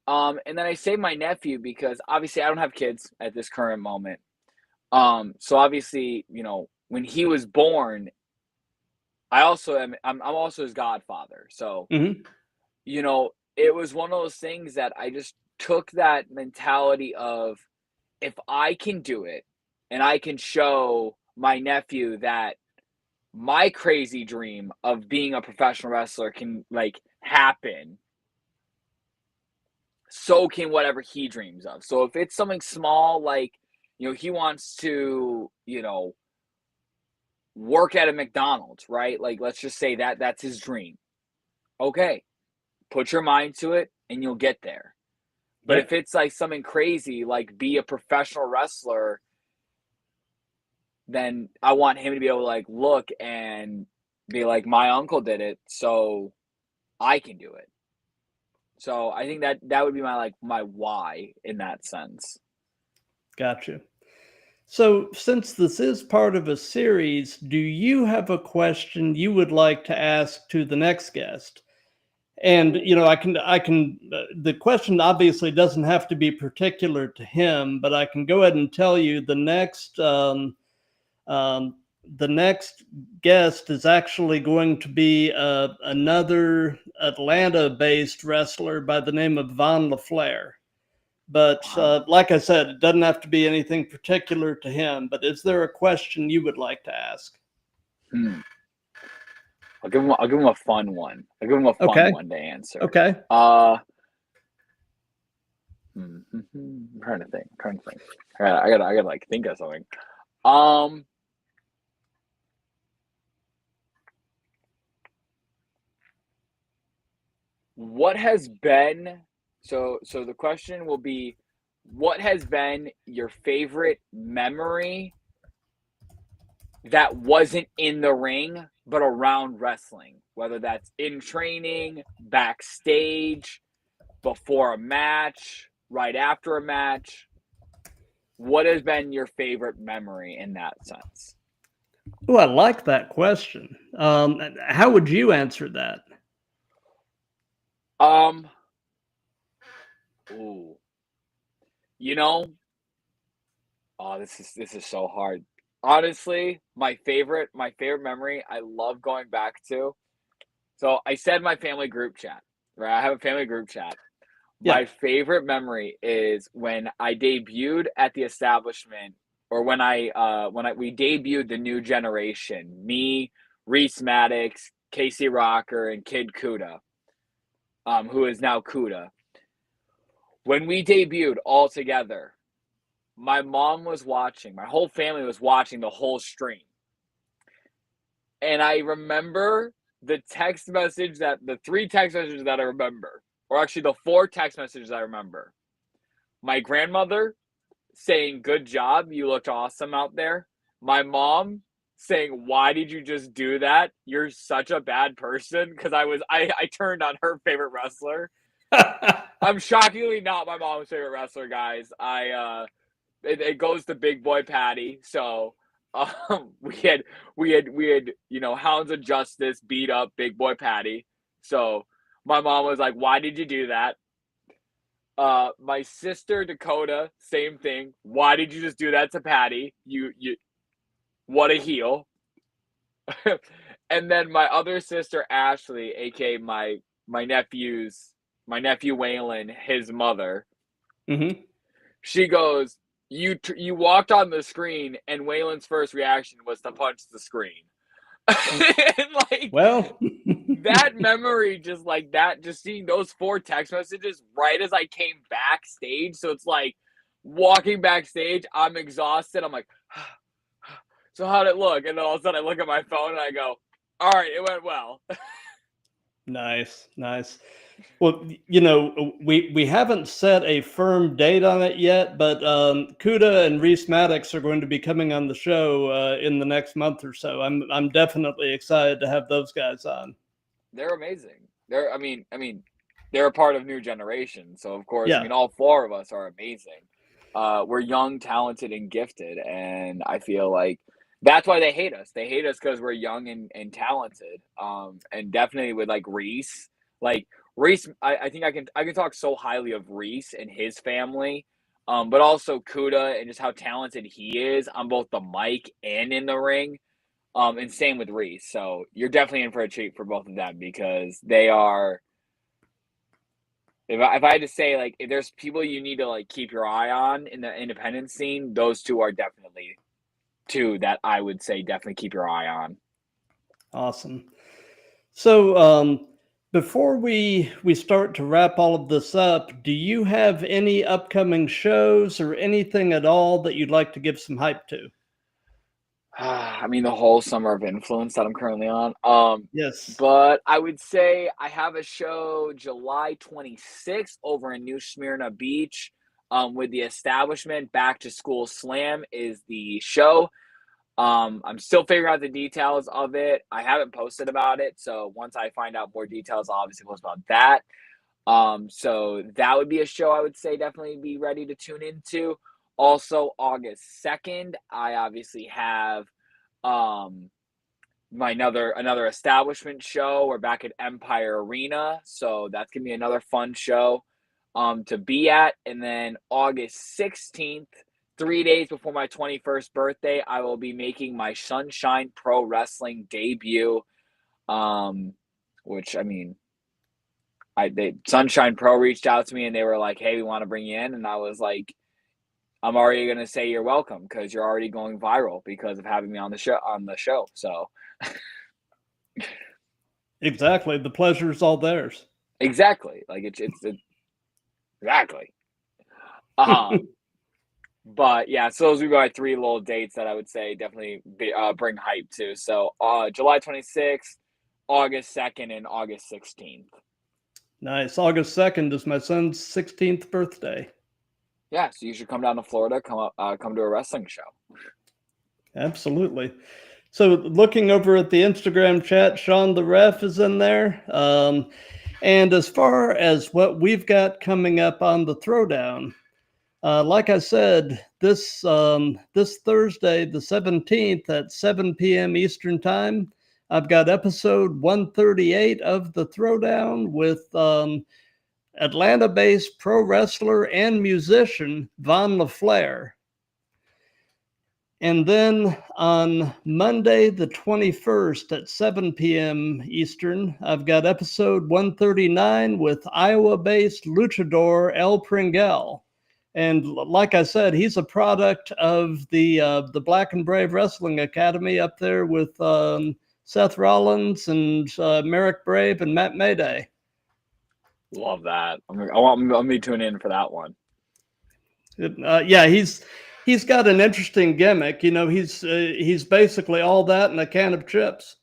And then I say my nephew because obviously I don't have kids at this current moment. So obviously, you know, when he was born, I'm also his godfather. So, Hmm. you know, it was one of those things that I just took that mentality of if I can do it and I can show my nephew that my crazy dream of being a professional wrestler can like happen, so can whatever he dreams of. So if it's something small, like, he wants to, work at a McDonald's, right? Like, let's just say that's his dream. Okay, put your mind to it and you'll get there. But if it's like something crazy, like be a professional wrestler, then I want him to be able to like look and be like, my uncle did it, so I can do it. So I think that would be my why in that sense. Gotcha. So since this is part of a series, do you have a question you would like to ask to the next guest? And I can. The question obviously doesn't have to be particular to him, but I can go ahead and tell you the next guest is actually going to be another Atlanta-based wrestler by the name of Von LaFleur. But like I said, it doesn't have to be anything particular to him. But is there a question you would like to ask? I'll give him a fun one. I'll give him a fun one to answer. Okay. I'm trying to think. I gotta like think of something. What has been so the question will be, what has been your favorite memory that wasn't in the ring but around wrestling? Whether that's in training, backstage, before a match, right after a match. What has been your favorite memory in that sense? Oh, I like that question. How would you answer that? This is so hard. Honestly, my favorite memory I love going back to. So I said my family group chat, right? I have a family group chat. Yeah. My favorite memory is when I debuted at the establishment, or when we debuted the new generation. Me, Reese Maddox, Casey Rocker, and Kid Kuda, who is now Kuda. When we debuted all together, my mom was watching. My whole family was watching the whole stream. And I remember the three text messages that I remember, or actually the 4 text messages I remember. My grandmother saying, "Good job, you looked awesome out there." My mom saying, "Why did you just do that? You're such a bad person." Because I turned on her favorite wrestler. I'm shockingly not my mom's favorite wrestler, guys. It goes to Big Boy Patty. So we had Hounds of Justice beat up Big Boy Patty. So my mom was like, "Why did you do that?" My sister Dakota, same thing. "Why did you just do that to Patty? You what a heel." And then my other sister Ashley, aka my nephew Waylon, his mother. Mm-hmm. She goes, "You walked on the screen, and Waylon's first reaction was to punch the screen." And like, well, that memory, just like that, just seeing those 4 text messages right as I came backstage. So it's like walking backstage, I'm exhausted. I'm like, "So how'd it look?" And then all of a sudden I look at my phone and I go, "All right, it went well." Nice. Well, we haven't set a firm date on it yet, but Kuda and Reese Maddox are going to be coming on the show in the next month or so. I'm definitely excited to have those guys on. They're amazing. They're a part of new generation. So of course, Yeah. all 4 of us are amazing. We're young, talented, and gifted, and I feel like that's why they hate us. They hate us because we're young and talented. And definitely with like Reese, I think I can talk so highly of Reese and his family, but also Kuda and just how talented he is on both the mic and in the ring. And same with Reese. So you're definitely in for a treat for both of them, because they are. If I had to say, like, if there's people you need to like keep your eye on in the independent scene, those 2 are definitely 2 that I would say definitely keep your eye on. Awesome. So, before we start to wrap all of this up, do you have any upcoming shows or anything at all that you'd like to give some hype to? I mean, the whole summer of influence that I'm currently on. Yes. But I would say I have a show July 26th over in New Smyrna Beach. With the establishment, Back to School Slam is the show. I'm still figuring out the details of it. I haven't posted about it, so once I find out more details, I'll obviously post about that. So that would be a show I would say definitely be ready to tune into. Also, August 2nd, I obviously have um my another establishment show. We're back at Empire Arena, so that's gonna be another fun show to be at. And then August 16th, 3 days before my 21st birthday, I will be making my Sunshine Pro Wrestling debut. Which I mean, Sunshine Pro reached out to me and they were like, "Hey, we want to bring you in," and I was like, "I'm already gonna say you're welcome because you're already going viral because of having me on the show." So Exactly. The pleasure's all theirs. exactly, like it's exactly. Um, but yeah, so those would be my three little dates that I would say definitely bring hype to. So July 26th, August 2nd, and August 16th. Nice. August 2nd is my son's 16th birthday. Yeah, so you should come down to Florida, come to a wrestling show. Absolutely. So, looking over at the Instagram chat, Sean the Ref is in there. And as far as what we've got coming up on the Throwdown, like I said, this Thursday, the 17th at 7 p.m. Eastern Time, I've got episode 138 of the Throwdown with Atlanta-based pro wrestler and musician Von LaFleur. And then on Monday, the 21st at 7 p.m. Eastern, I've got episode 139 with Iowa-based luchador El Pringle. And like I said, he's a product of the Black and Brave Wrestling Academy up there with Seth Rollins and Merrick Brave and Matt Mayday. Love that. I'm be tuning in for that one. Yeah, he's got an interesting gimmick. You know, he's basically all that in a can of chips.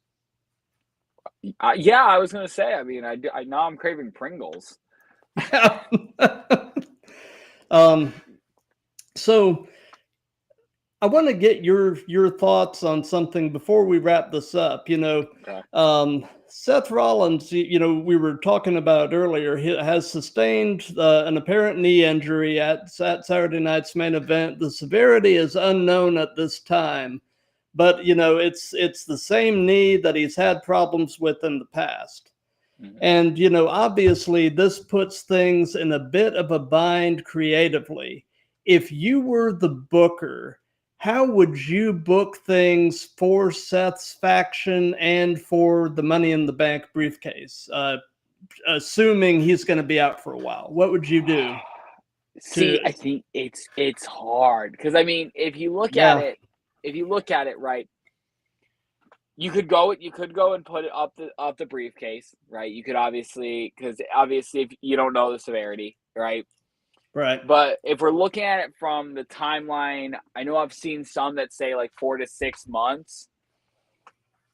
Yeah, I was gonna say. I mean, I now I'm craving Pringles. So I want to get your thoughts on something before we wrap this up. You know, Okay. Seth Rollins, you know, we were talking about earlier, he has sustained an apparent knee injury at Saturday night's main event. The severity is unknown at this time, but you know, it's the same knee that he's had problems with in the past. Mm-hmm. And you know, obviously, this puts things in a bit of a bind creatively. If you were the booker, how would you book things for Seth's faction and for the Money in the Bank briefcase, assuming he's going to be out for a while? What would you do? See, I think it's hard because I mean, if you look at it, right, you could go and put it up the briefcase, right? You could obviously if you don't know the severity, right? Right. But if we're looking at it from the timeline, I know I've seen some that say like 4 to 6 months.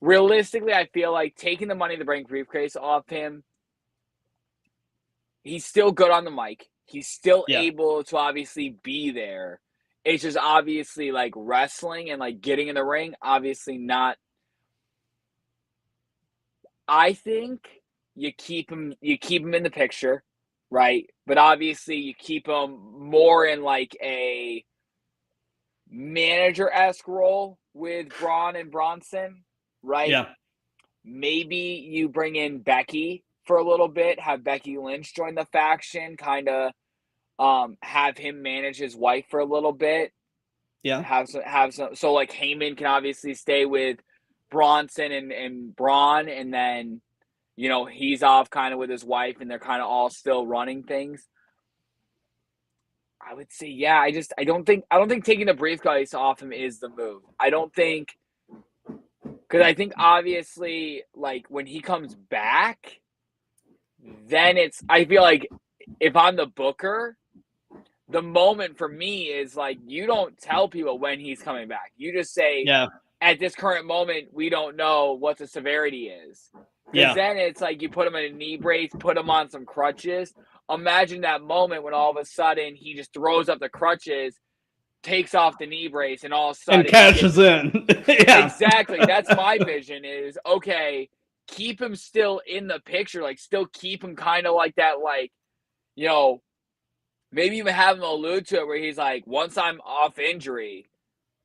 Realistically, I feel like taking the Money in the Bank briefcase off him, he's still good on the mic. He's still able to obviously be there. It's just obviously like wrestling and like getting in the ring, obviously not. I think you keep him in the picture, right? But obviously you keep him more in like a manager-esque role with Braun and Bronson, right? Yeah. Maybe you bring in Becky for a little bit, have Becky Lynch join the faction, kind of have him manage his wife for a little bit. Yeah. Have some so like Heyman can obviously stay with Bronson and Braun, and then you know he's off kind of with his wife and they're kind of all still running things. I would say I don't think taking the briefcase off him is the move. I don't think Because I think obviously, like when he comes back, then I feel like if I'm the booker, the moment for me is like you don't tell people when he's coming back. You just say, Yeah. at this current moment, we don't know what the severity is. Because Yeah. then it's like you put him in a knee brace, put him on some crutches. Imagine that moment when all of a sudden he just throws up the crutches, takes off the knee brace, and all of a sudden And cashes in. Yeah. Exactly. That's my vision is, okay, keep him still in the picture, like still keep him kind of like that, like, you know, maybe even have him allude to it where he's like, once I'm off injury,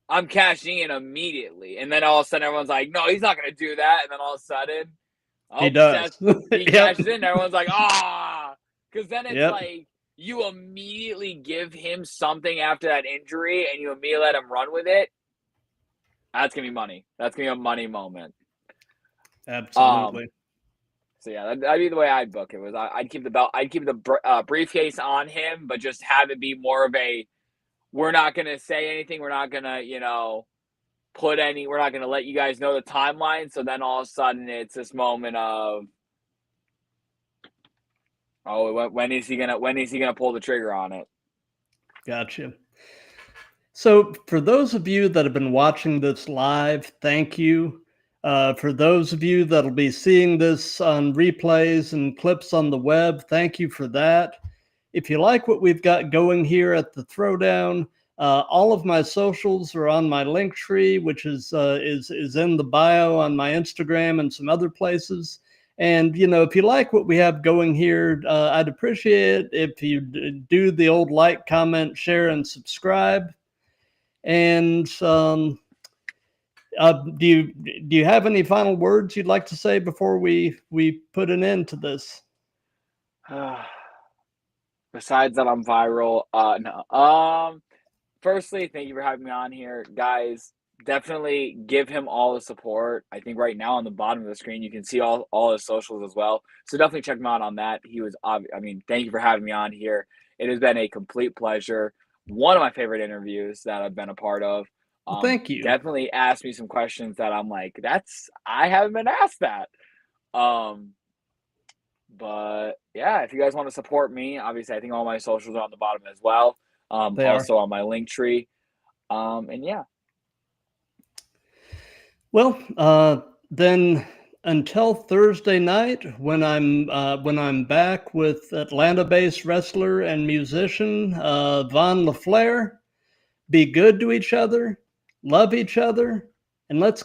I'm cashing in immediately. And then all of a sudden everyone's like, no, he's not going to do that. And then all of a sudden, He does. he cashes in. And everyone's like, because then it's like you immediately give him something after that injury and you immediately let him run with it. That's going to be money. That's going to be a money moment. Absolutely. So yeah, that'd be the way I'd book it. Was I'd keep the belt, I'd keep the briefcase on him, but just have it be more of a, we're not gonna say anything, we're not gonna, we're not gonna let you guys know the timeline. So then all of a sudden it's this moment of, when is he gonna pull the trigger on it? Gotcha. So for those of you that have been watching this live, thank you. For those of you that'll be seeing this on replays and clips on the web, thank you for that. If you like what we've got going here at the Throwdown, all of my socials are on my link tree, which is in the bio on my Instagram and some other places. And, if you like what we have going here, I'd appreciate it if you do the old like, comment, share, and subscribe. And do you have any final words you'd like to say before we put an end to this? Besides that, I'm viral. No. Firstly, thank you for having me on here, guys. Definitely give him all the support. I think right now on the bottom of the screen you can see all his socials as well. So definitely check him out on that. Thank you for having me on here. It has been a complete pleasure. One of my favorite interviews that I've been a part of. Well, thank you. Definitely ask me some questions that I'm like, I haven't been asked that. But yeah, if you guys want to support me, obviously I think all my socials are on the bottom as well. Also on my link tree. And yeah. Well, then until Thursday night, when I'm back with Atlanta-based wrestler and musician Von LaFleur, be good to each other, love each other, and let's keep